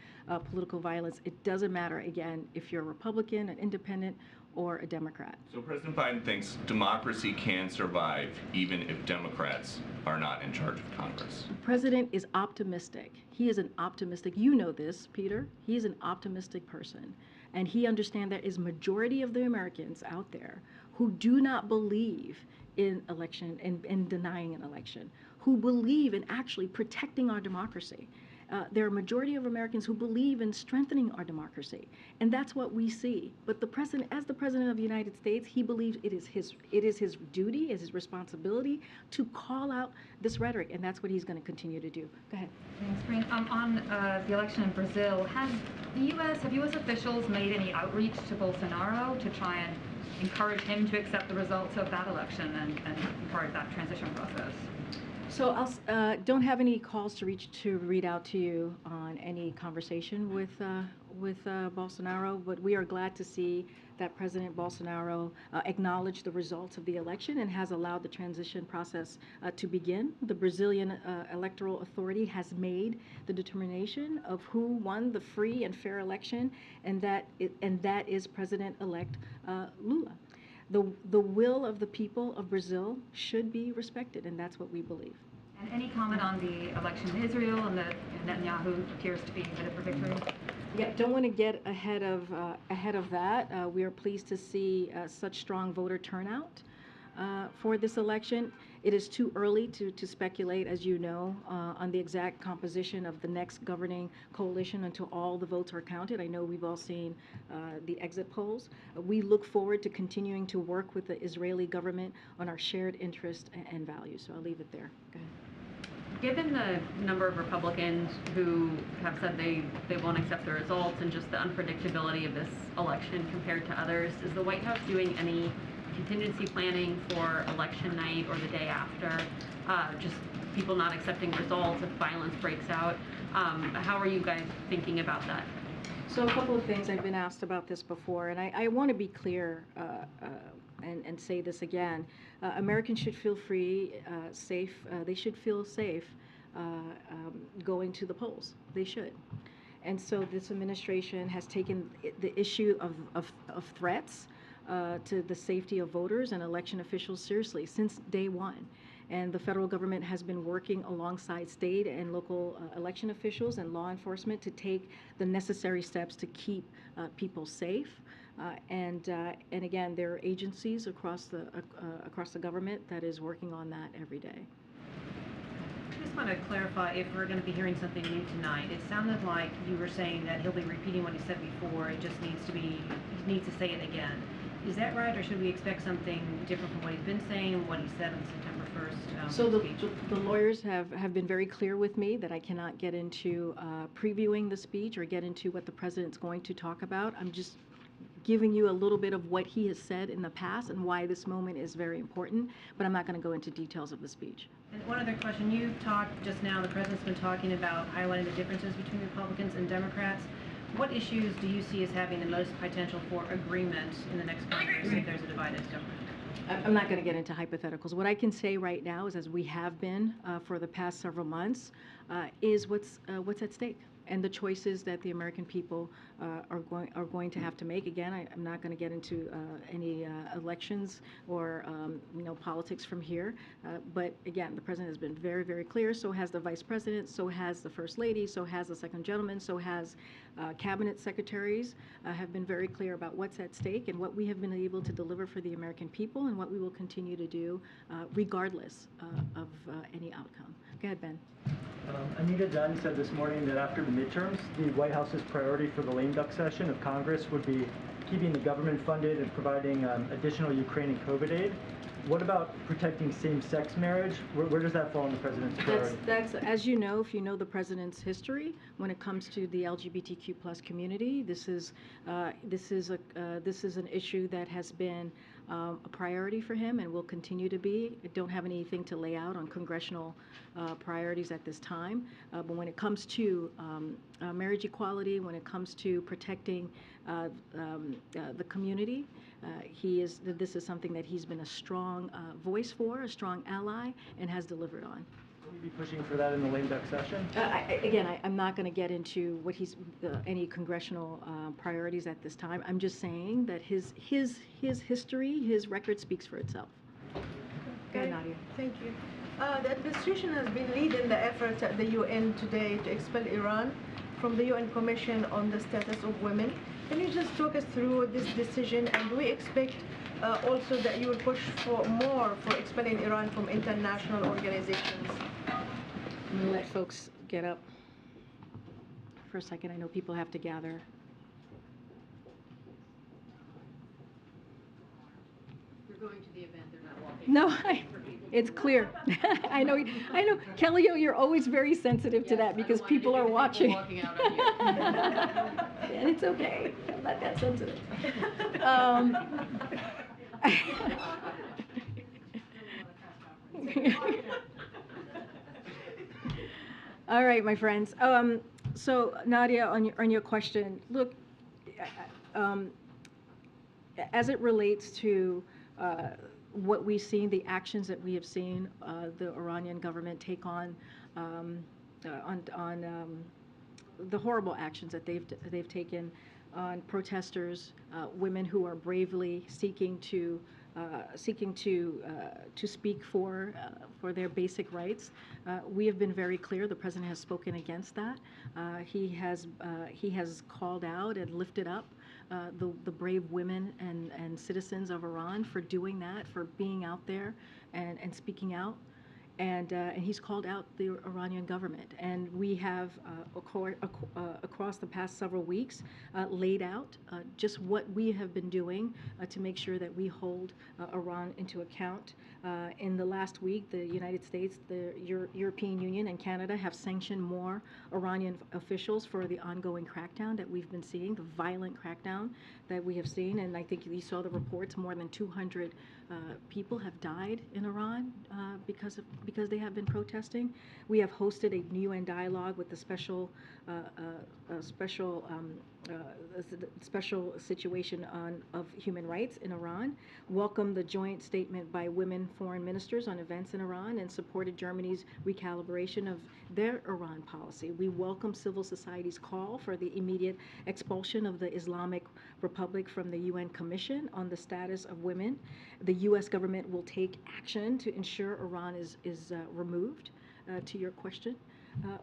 political violence. It doesn't matter, again, if you're a Republican, an independent, or a Democrat. So President Biden thinks democracy can survive even if Democrats are not in charge of Congress. The president is optimistic. He is an optimistic, you know this, Peter. He is an optimistic person. And he understands there is majority of the Americans out there who do not believe in election and in denying an election, who believe in actually protecting our democracy. There are a majority of Americans who believe in strengthening our democracy, and that's what we see. But the president, as the president of the United States, he believes it is his duty, it is his responsibility to call out this rhetoric, and that's what he's going to continue to do. Go ahead. Thanks, Breen. On the election in Brazil, have U.S. officials made any outreach to Bolsonaro to try and encourage him to accept the results of that election and be part of that transition process? So I don't have any calls to read out to you on any conversation with Bolsonaro, but we are glad to see that President Bolsonaro acknowledged the results of the election and has allowed the transition process to begin. The Brazilian Electoral Authority has made the determination of who won the free and fair election, and that is President-elect Lula. The will of the people of Brazil should be respected, and that's what we believe. And any comment on the election in Israel and that Netanyahu appears to be headed for victory? Yeah, don't want to get ahead of that. We are pleased to see such strong voter turnout for this election. It is too early to speculate, as you know, on the exact composition of the next governing coalition until all the votes are counted. I know we've all seen the exit polls. We look forward to continuing to work with the Israeli government on our shared interest and values. So I'll leave it there. Go ahead. Given the number of Republicans who have said they won't accept the results and just the unpredictability of this election compared to others, is the White House doing any contingency planning for election night or the day after? Just people not accepting results if violence breaks out. How are you guys thinking about that? So a couple of things. I've been asked about this before, and I want to be clear and say this again. Americans should feel free, safe. They should feel safe going to the polls. They should. And so this administration has taken the issue of threats to the safety of voters and election officials seriously since day one. And the federal government has been working alongside state and local election officials and law enforcement to take the necessary steps to keep people safe. And again, there are agencies across the government that is working on that every day. I just want to clarify if we're going to be hearing something new tonight. It sounded like you were saying that he'll be repeating what he said before. It just needs to say it again. Is that right, or should we expect something different from what he's been saying, what he said on September 1st? So Speech? the lawyers have been very clear with me that I cannot get into previewing the speech or get into what the president's going to talk about. I'm just giving you a little bit of what he has said in the past and why this moment is very important, but I'm not going to go into details of the speech. And one other question, you talked just now, the president's been talking about highlighting the differences between Republicans and Democrats. What issues do you see as having the most potential for agreement in the next Congress if there's a divided government? I'm not going to get into hypotheticals. What I can say right now is, as we have been for the past several months, is what's at stake and the choices that the American people are going to have to make. Again, I'm not going to get into any elections or politics from here. But again, the president has been very, very clear. So has the vice president. So has the first lady. So has the second gentleman. So has cabinet secretaries have been very clear about what's at stake and what we have been able to deliver for the American people and what we will continue to do regardless of any outcome. Go ahead, Ben. Anita Dunn said this morning that after the midterms, the White House's priority for the lame duck session of Congress would be keeping the government funded and providing additional Ukraine and COVID aid. What about protecting same-sex marriage? Where does that fall in the president's priority? That's as you know, if you know the president's history when it comes to the LGBTQ+ community, this is an issue that has been a priority for him and will continue to be. I don't have anything to lay out on congressional priorities at this time, but when it comes to marriage equality, when it comes to protecting the community, this is something that he's been a strong voice for, a strong ally, and has delivered on. Will you be pushing for that in the lame duck session? I'm not going to get into what any congressional priorities at this time. I'm just saying that his history, his record speaks for itself. Go ahead, Nadia. Thank you. The administration has been leading the efforts at the UN today to expel Iran from the UN Commission on the Status of Women. Can you just talk us through this decision, and do we expect also that you will push for more for expelling Iran from international organizations? I'm going to let folks get up for a second. I know people have to gather. They're going to the event, they're not walking. No, it's clear. I know, Kelly, you're always very sensitive to that because people are watching. And it's okay. I'm not that sensitive. All right, my friends. So Nadia, on your question, look, as it relates to what we've seen, the actions that we have seen the Iranian government take on the horrible actions that they've taken on protesters, women who are bravely seeking to speak for their basic rights. We have been very clear. The president has spoken against that. He has called out and lifted up the brave women and citizens of Iran for doing that, for being out there and speaking out. And he's called out the Iranian government. And we have, across the past several weeks, laid out just what we have been doing to make sure that we hold Iran into account. In the last week, the United States, the European Union, and Canada have sanctioned more Iranian officials for the ongoing crackdown that we've been seeing, the violent crackdown that we have seen. And I think you saw the reports, more than 200 people have died in Iran because they have been protesting. We have hosted a UN dialogue with the special situation of human rights in Iran, welcomed the joint statement by women foreign ministers on events in Iran, and supported Germany's recalibration of their Iran policy. We welcome civil society's call for the immediate expulsion of the Islamic Republic from the UN Commission on the Status of Women. The U.S. government will take action to ensure Iran is removed. To your question,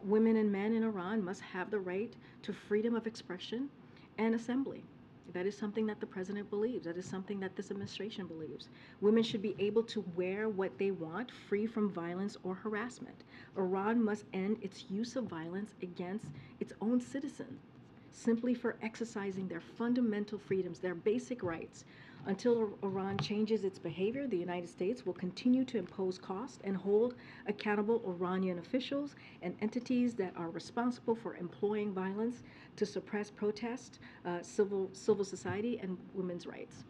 women and men in Iran must have the right to freedom of expression and assembly. That is something that the president believes. That is something that this administration believes. Women should be able to wear what they want, free from violence or harassment. Iran must end its use of violence against its own citizens simply for exercising their fundamental freedoms, their basic rights. Until Iran changes its behavior, the United States will continue to impose costs and hold accountable Iranian officials and entities that are responsible for employing violence to suppress protest, civil society, and women's rights.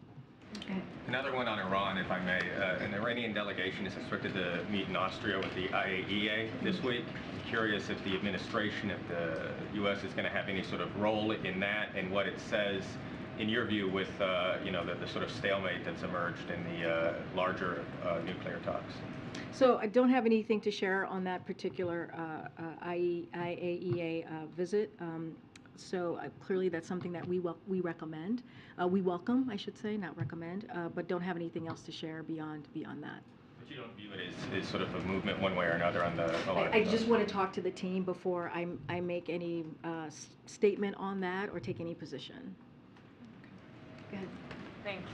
Another one on Iran, if I may. An Iranian delegation is expected to meet in Austria with the IAEA this week. I'm curious if the administration, if the U.S. is going to have any sort of role in that, and what it says, in your view, with the sort of stalemate that's emerged in the larger nuclear talks. So I don't have anything to share on that particular IAEA visit. So clearly that's something that we recommend. We welcome, I should say, not recommend, but don't have anything else to share beyond that. But you don't view it as sort of a movement one way or another on the I just want to talk to the team before I make any statement on that or take any position. Go ahead. Thanks.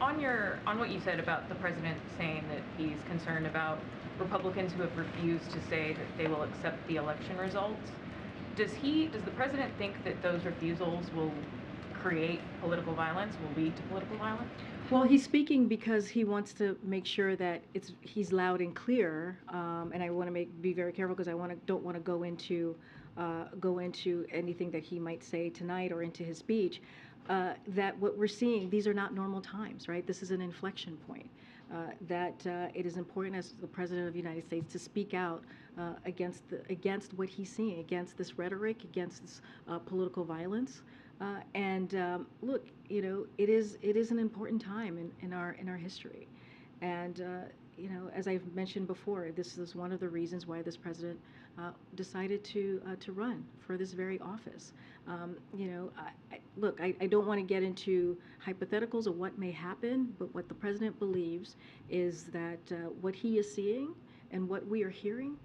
On what you said about the president saying that he's concerned about Republicans who have refused to say that they will accept the election results, does the president think that those refusals will create political violence, will lead to political violence? Well, he's speaking because he wants to make sure that he's loud and clear, and I want to be very careful because don't want to go into anything that he might say tonight or into his speech. That what we're seeing, these are not normal times, right? This is an inflection point. That it is important as the President of the United States to speak out against what he's seeing, against this rhetoric, against this political violence. Look, it is an important time in our history, and as I've mentioned before, this is one of the reasons why this president decided to run for this very office. Look, I don't want to get into hypotheticals of what may happen, but what the president believes is that what he is seeing and what we are hearing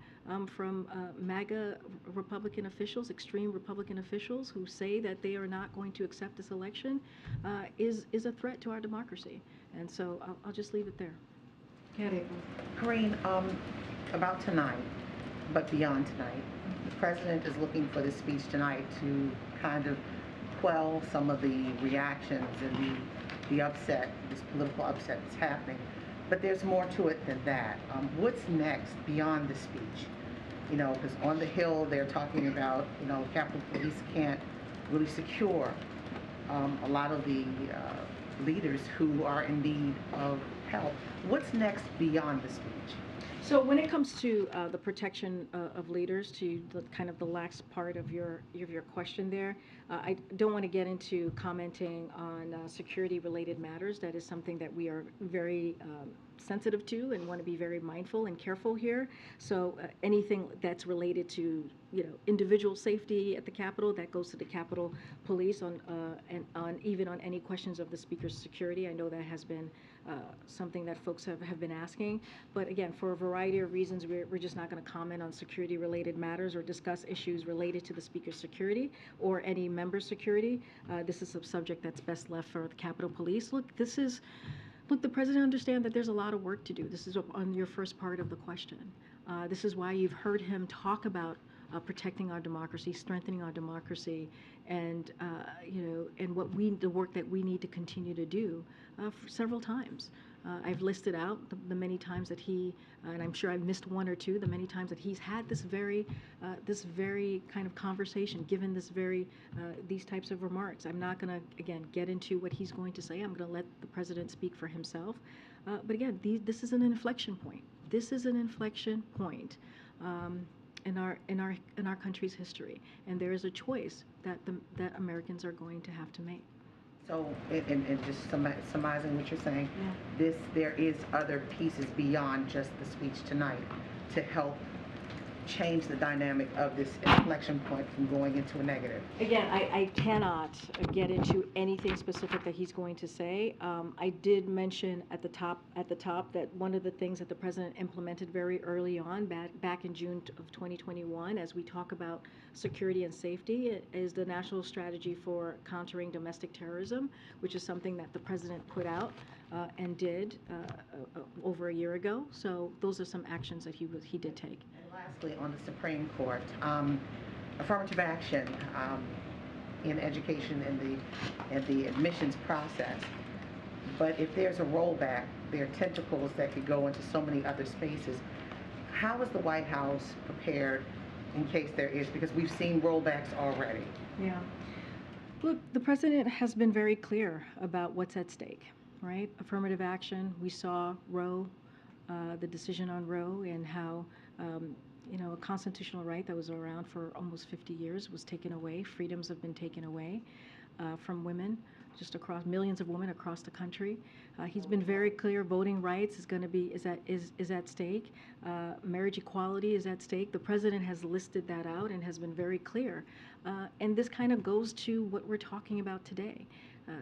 from MAGA Republican officials, extreme Republican officials who say that they are not going to accept this election is a threat to our democracy. And so I'll just leave it there. Corrine, about tonight, but beyond tonight, the president is looking for this speech tonight to kind of quell some of the reactions and the upset, this political upset that's happening. But there's more to it than that. What's next beyond the speech? Because on the Hill they're talking about, Capitol Police can't really secure a lot of the leaders who are in need of help. What's next beyond the speech? So when it comes to the protection of leaders, to the last part of your question there, I don't want to get into commenting on security-related matters. That is something that we are very sensitive to and want to be very mindful and careful here. So anything that's related to individual safety at the Capitol, that goes to the Capitol Police and even on any questions of the Speaker's security. I know that has been something that folks have been asking. But again, for a variety of reasons, we're just not going to comment on security-related matters or discuss issues related to the Speaker's security or any member security. This is a subject that's best left for the Capitol Police. Look, the president understands that there's a lot of work to do. This is on your first part of the question. This is why you've heard him talk about protecting our democracy, strengthening our democracy, and and the work that we need to continue to do several times. I've listed out the many times that and I'm sure I've missed one or two, the many times that he's had this very kind of conversation, given these types of remarks. I'm not going to, again, get into what he's going to say. I'm going to let the president speak for himself. But again, this is an inflection point. This is an inflection point in our country's history, and there is a choice that Americans are going to have to make. So, and just summarizing what you're saying, there is other pieces beyond just the speech tonight to help change the dynamic of this inflection point from going into a negative. Again, I cannot get into anything specific that he's going to say. I did mention at the top that one of the things that the president implemented very early on, back in June of 2021, as we talk about security and safety, is the National Strategy for Countering Domestic Terrorism, which is something that the president put out and did over a year ago. So those are some actions that he did take. And lastly, on the Supreme Court, affirmative action in education and the admissions process. But if there's a rollback, there are tentacles that could go into so many other spaces. How is the White House prepared in case there is? Because we've seen rollbacks already. Yeah. Look, the president has been very clear about what's at stake, right? Affirmative action. We saw Roe, the decision on Roe, and how, a constitutional right that was around for almost 50 years was taken away. Freedoms have been taken away from women, just across millions of women across the country. He's been very clear. Voting rights is at stake. Marriage equality is at stake. The president has listed that out and has been very clear. And this kind of goes to what we're talking about today,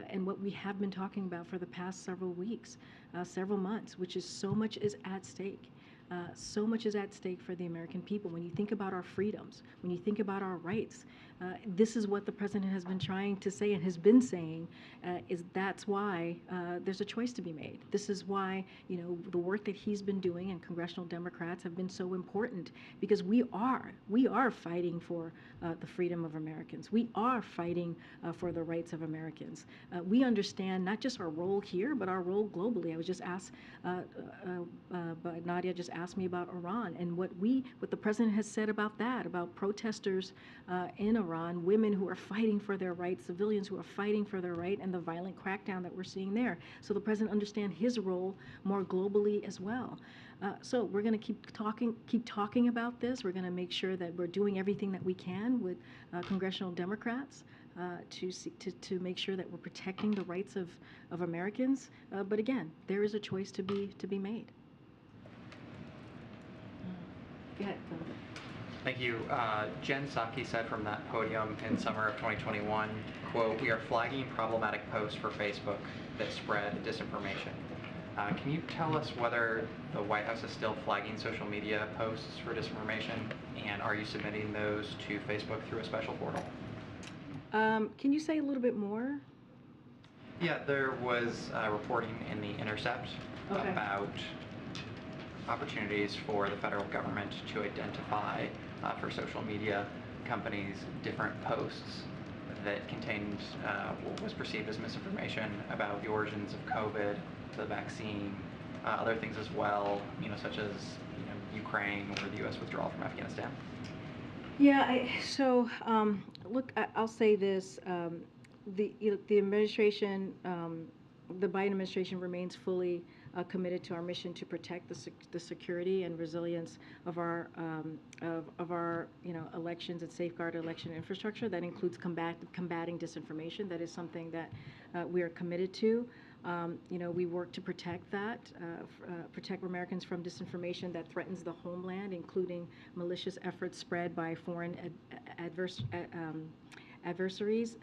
and what we have been talking about for the past several weeks, several months, which is so much is at stake. So much is at stake for the American people. When you think about our freedoms, when you think about our rights, this is what the president has been trying to say and has been saying, is that's why there's a choice to be made. This is why, the work that he's been doing and congressional Democrats have been so important, because we are fighting for the freedom of Americans. We are fighting for the rights of Americans. We understand not just our role here, but our role globally. I was just asked, Nadia just asked me about Iran and what the president has said about that, about protesters in Iran, women who are fighting for their rights, civilians who are fighting for their right, and the violent crackdown that we're seeing there. So the president understands his role more globally as well. So we're going to keep talking about this. We're going to make sure that we're doing everything that we can with congressional Democrats to make sure that we're protecting the rights of Americans. But again, there is a choice to be made. Go ahead, Philip. Thank you. Jen Psaki said from that podium in summer of 2021, quote, "We are flagging problematic posts for Facebook that spread disinformation." Can you tell us whether the White House is still flagging social media posts for disinformation, and are you submitting those to Facebook through a special portal? Can you say a little bit more? Yeah, there was reporting in The Intercept about opportunities for the federal government to identify for social media companies different posts that contained what was perceived as misinformation about the origins of COVID, the vaccine, other things as well, such as Ukraine or the U.S. withdrawal from Afghanistan. Yeah, look, I'll say this. The administration, the Biden administration remains fully committed to our mission to protect the security and resilience of our elections and safeguard election infrastructure. That includes combating disinformation. That is something that we are committed to. We work to protect that, protect Americans from disinformation that threatens the homeland, including malicious efforts spread by foreign adversaries,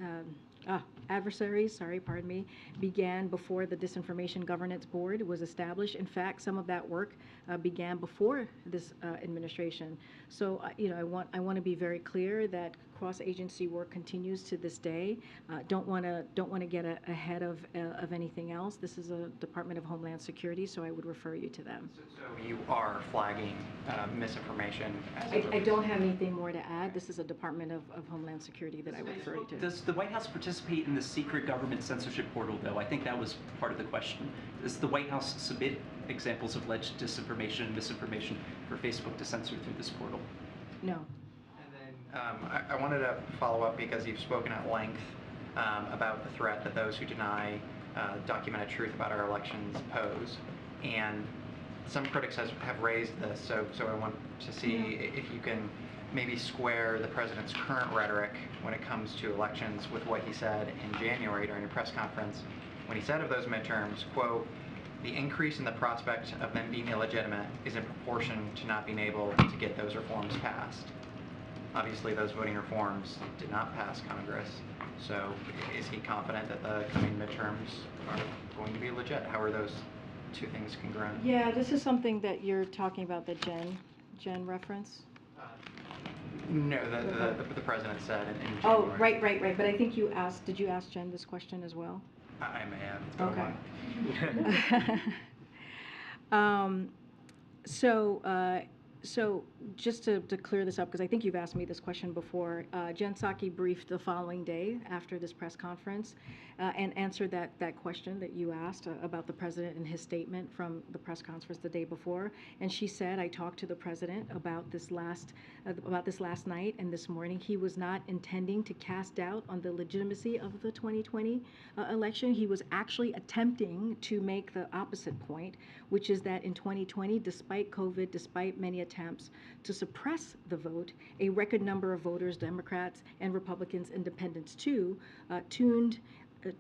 began before the Disinformation Governance Board was established. In fact, some of that work began before this administration. So, I want to be very clear that cross-agency work continues to this day. Don't want to get ahead of anything else. This is a Department of Homeland Security, so I would refer you to them. So you are flagging misinformation? I don't have anything more to add. This is a Department of Homeland Security that I would refer you to. Does the White House participate in the secret government censorship portal, though? I think that was part of the question. Does the White House submit examples of alleged disinformation and misinformation for Facebook to censor through this portal? No. I wanted to follow up because you've spoken at length about the threat that those who deny documented truth about our elections pose. And some critics have raised this, so I want to see if you can maybe square the president's current rhetoric when it comes to elections with what he said in January during a press conference when he said of those midterms, quote, "The increase in the prospect of them being illegitimate is in proportion to not being able to get those reforms passed." Obviously, those voting reforms did not pass Congress, so is he confident that the coming midterms are going to be legit? How are those two things congruent? Yeah, this is something that you're talking about, the Jen reference? No, the president said in January. Oh, right. But I think did you ask Jen this question as well? I may have. Okay. So just to clear this up, because I think you've asked me this question before, Jen Psaki briefed the following day after this press conference, and answered that question that you asked about the president and his statement from the press conference the day before. And she said, I talked to the president about this last night and this morning. He was not intending to cast doubt on the legitimacy of the 2020 election. He was actually attempting to make the opposite point, which is that in 2020, despite COVID, despite many attempts to suppress the vote, a record number of voters, Democrats and Republicans, independents too,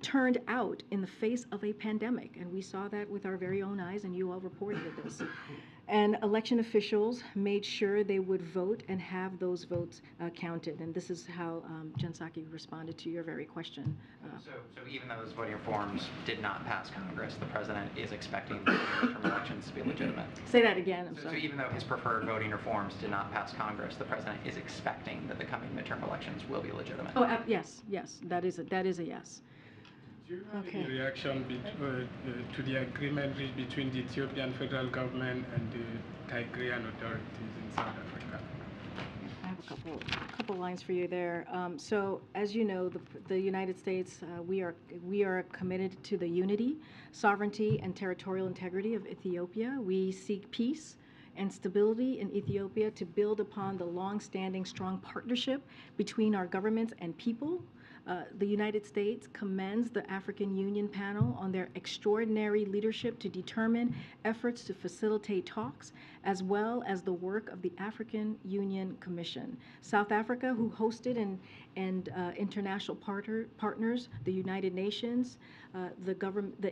turned out in the face of a pandemic. And we saw that with our very own eyes, and you all reported this. And election officials made sure they would vote and have those votes counted. And this is how Jen Psaki responded to your very question. So even though those voting reforms did not pass Congress, the president is expecting the midterm elections to be legitimate. Say that again, I'm So sorry. even though his preferred voting reforms did not pass Congress, the president is expecting that the coming midterm elections will be legitimate. Oh, yes, that is a yes. Do you have any reaction to the agreement reached between the Ethiopian federal government and the Tigrayan authorities in South Africa? I have a couple lines for you there. So, as you know, the United States, we are committed to the unity, sovereignty, and territorial integrity of Ethiopia. We seek peace and stability in Ethiopia to build upon the long-standing strong partnership between our governments and people. The United States commends the African Union panel on their extraordinary leadership to determine efforts to facilitate talks, as well as the work of the African Union Commission. South Africa, who hosted and international partners, the United Nations, the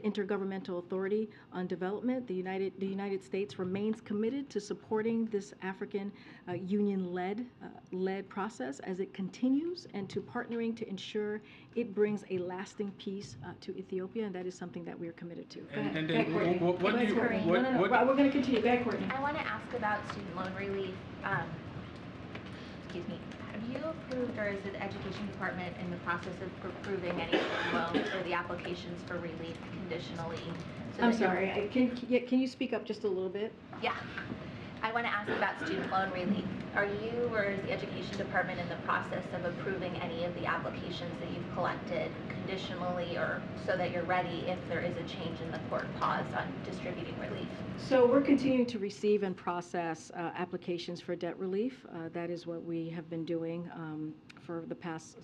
Intergovernmental Authority on Development, the United States remains committed to supporting this African Union-led process as it continues, and to partnering to ensure it brings a lasting peace to Ethiopia, and that is something that we are committed to. Go ahead. And Go ahead, Courtney. what do you... No, we're going to continue. Go ahead, Courtney. I want to ask about student loan relief. Excuse me. Have you approved, or is the Education Department in the process of approving any loans or the applications for relief conditionally? I'm sorry. Can you speak up just a little bit? Yeah. I want to ask about student loan relief. Are you or is the Education Department in the process of approving any of the applications that you've collected conditionally, or so that you're ready if there is a change in the court pause on distributing relief? So we're continuing to receive and process applications for debt relief. That is what we have been doing for the past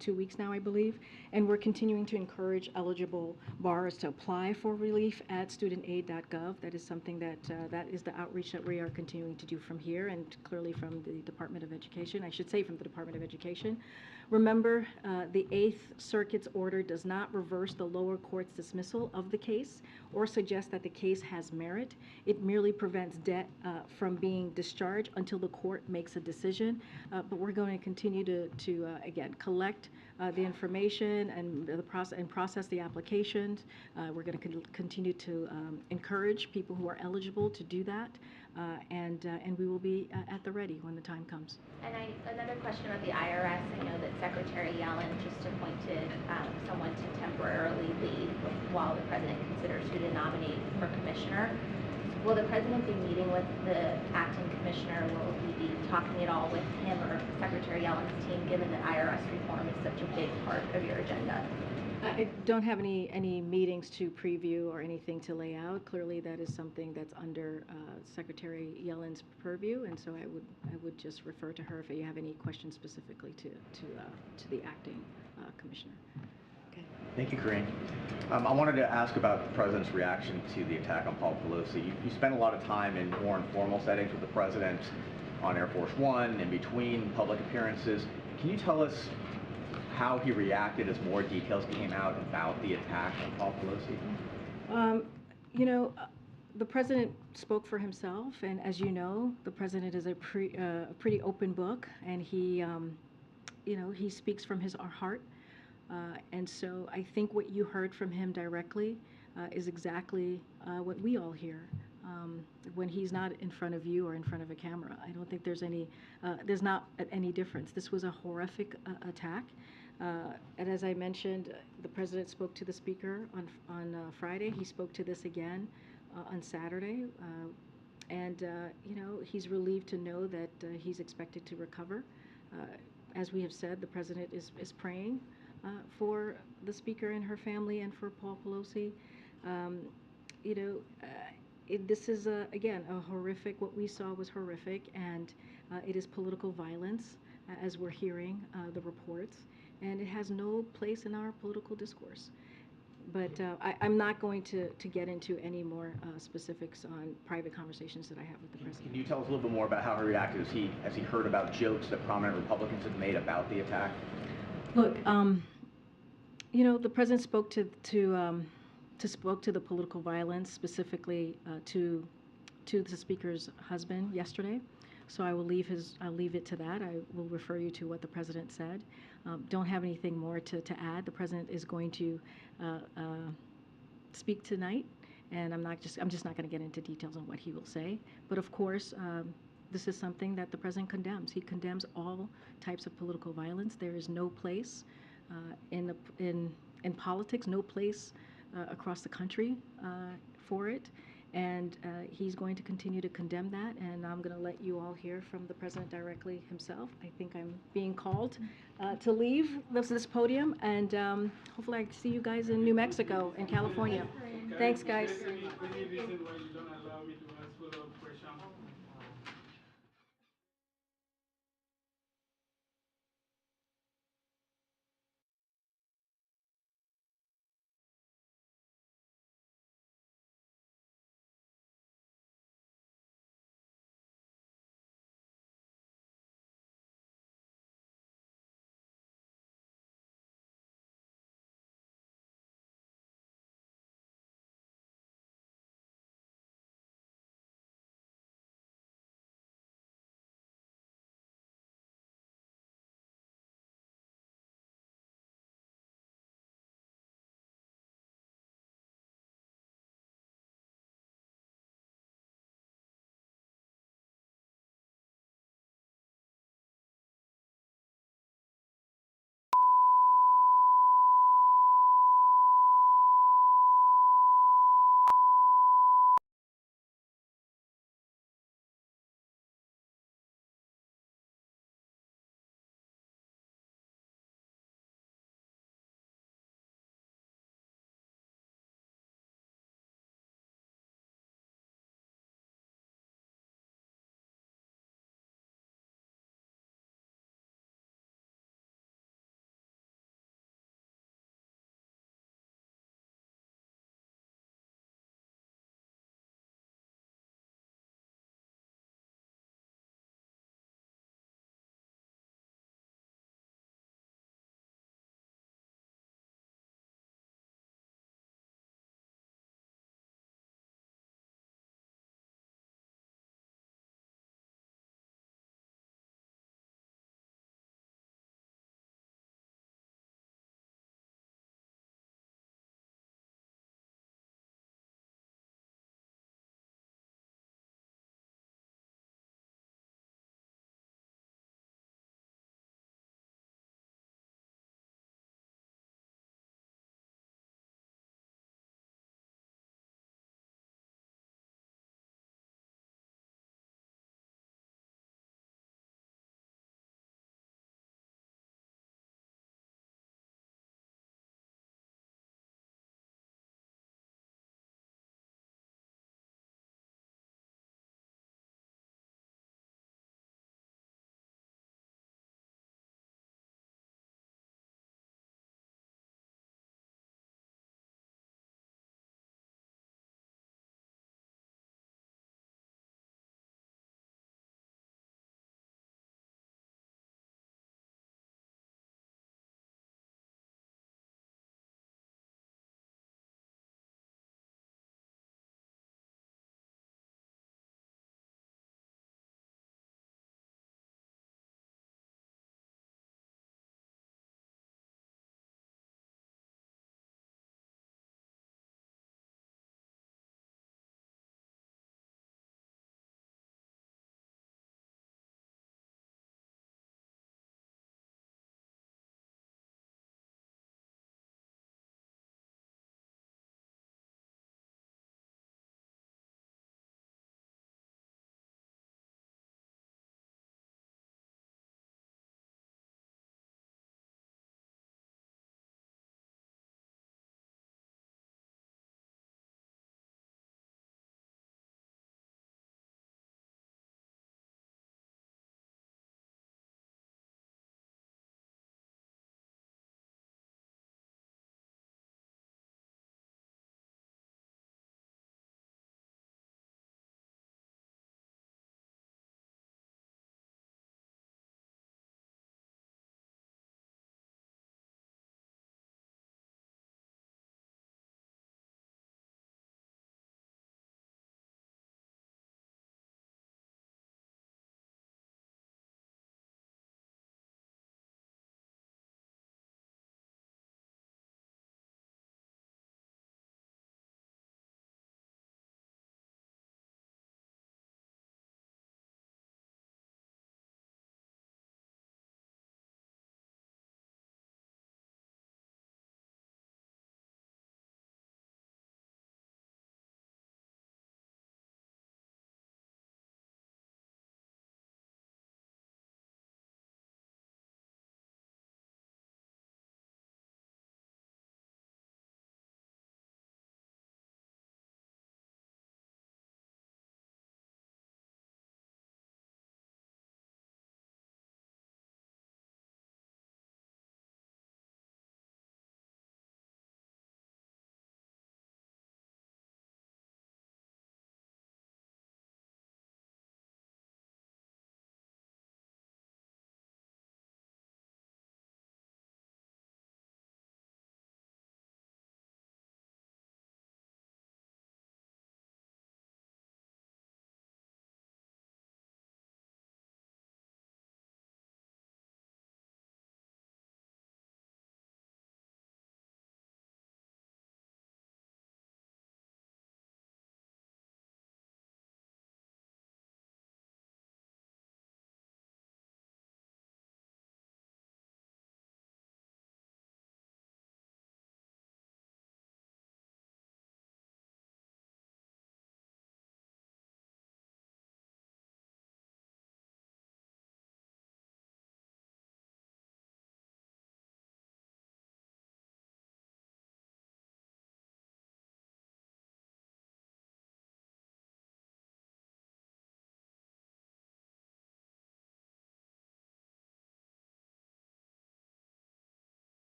2 weeks now, I believe. And we're continuing to encourage eligible borrowers to apply for relief at studentaid.gov. That is something that is the outreach that we are continuing to do from here, and clearly from the Department of Education. I should say from the Department of Education. Remember, the Eighth Circuit's order does not reverse the lower court's dismissal of the case or suggest that the case has merit. It merely prevents debt from being discharged until the court makes a decision. But we're going to continue to again, collect the information and process the applications. We're going to continue to encourage people who are eligible to do that, and we will be at the ready when the time comes. And another question about the IRS. I know that Secretary Yellen just appointed someone to temporarily lead while the president considers who to nominate for commissioner. Will the president be meeting with the acting commissioner? Will he be talking at all with him or Secretary Yellen's team, given that IRS reform is such a big part of your agenda? I don't have any meetings to preview or anything to lay out. Clearly, that is something that's under Secretary Yellen's purview, and so I would just refer to her if you have any questions specifically to the acting commissioner. Okay. Thank you, Corinne. I wanted to ask about the president's reaction to the attack on Paul Pelosi. You spent a lot of time in more informal settings with the president on Air Force One, in between public appearances. Can you tell us how he reacted as more details came out about the attack on Paul Pelosi? You know, the president spoke for himself, and as you know, the president is a pretty open book, and he, you know, he speaks from his heart. And so I think what you heard from him directly is exactly what we all hear when he's not in front of you or in front of a camera. I don't think there's not any difference. This was a horrific attack. And as I mentioned, the president spoke to the speaker on Friday. He spoke to this again on Saturday. And, you know, he's relieved to know that he's expected to recover. As we have said, the president is praying for the Speaker and her family and for Paul Pelosi. You know, this is, again, a horrific, what we saw was horrific, and it is political violence, as we're hearing the reports, and it has no place in our political discourse. But I'm not going to get into any more specifics on private conversations that I have with the President. Can you tell us a little bit more about how he reacted? Has he heard about jokes that prominent Republicans have made about the attack? Look, you know, the President spoke to the political violence, specifically to the Speaker's husband yesterday. So I will leave it to that. I will refer you to what the President said. Don't have anything more to add. The President is going to speak tonight, and I'm just not going to get into details on what he will say. But of course, this is something that the President condemns. He condemns all types of political violence. There is no place in politics, no place across the country for it. And he's going to continue to condemn that, and I'm going to let you all hear from the President directly himself. I think I'm being called to leave this podium, and hopefully I see you guys in New Mexico and California. Thanks, guys. Any reason why you don't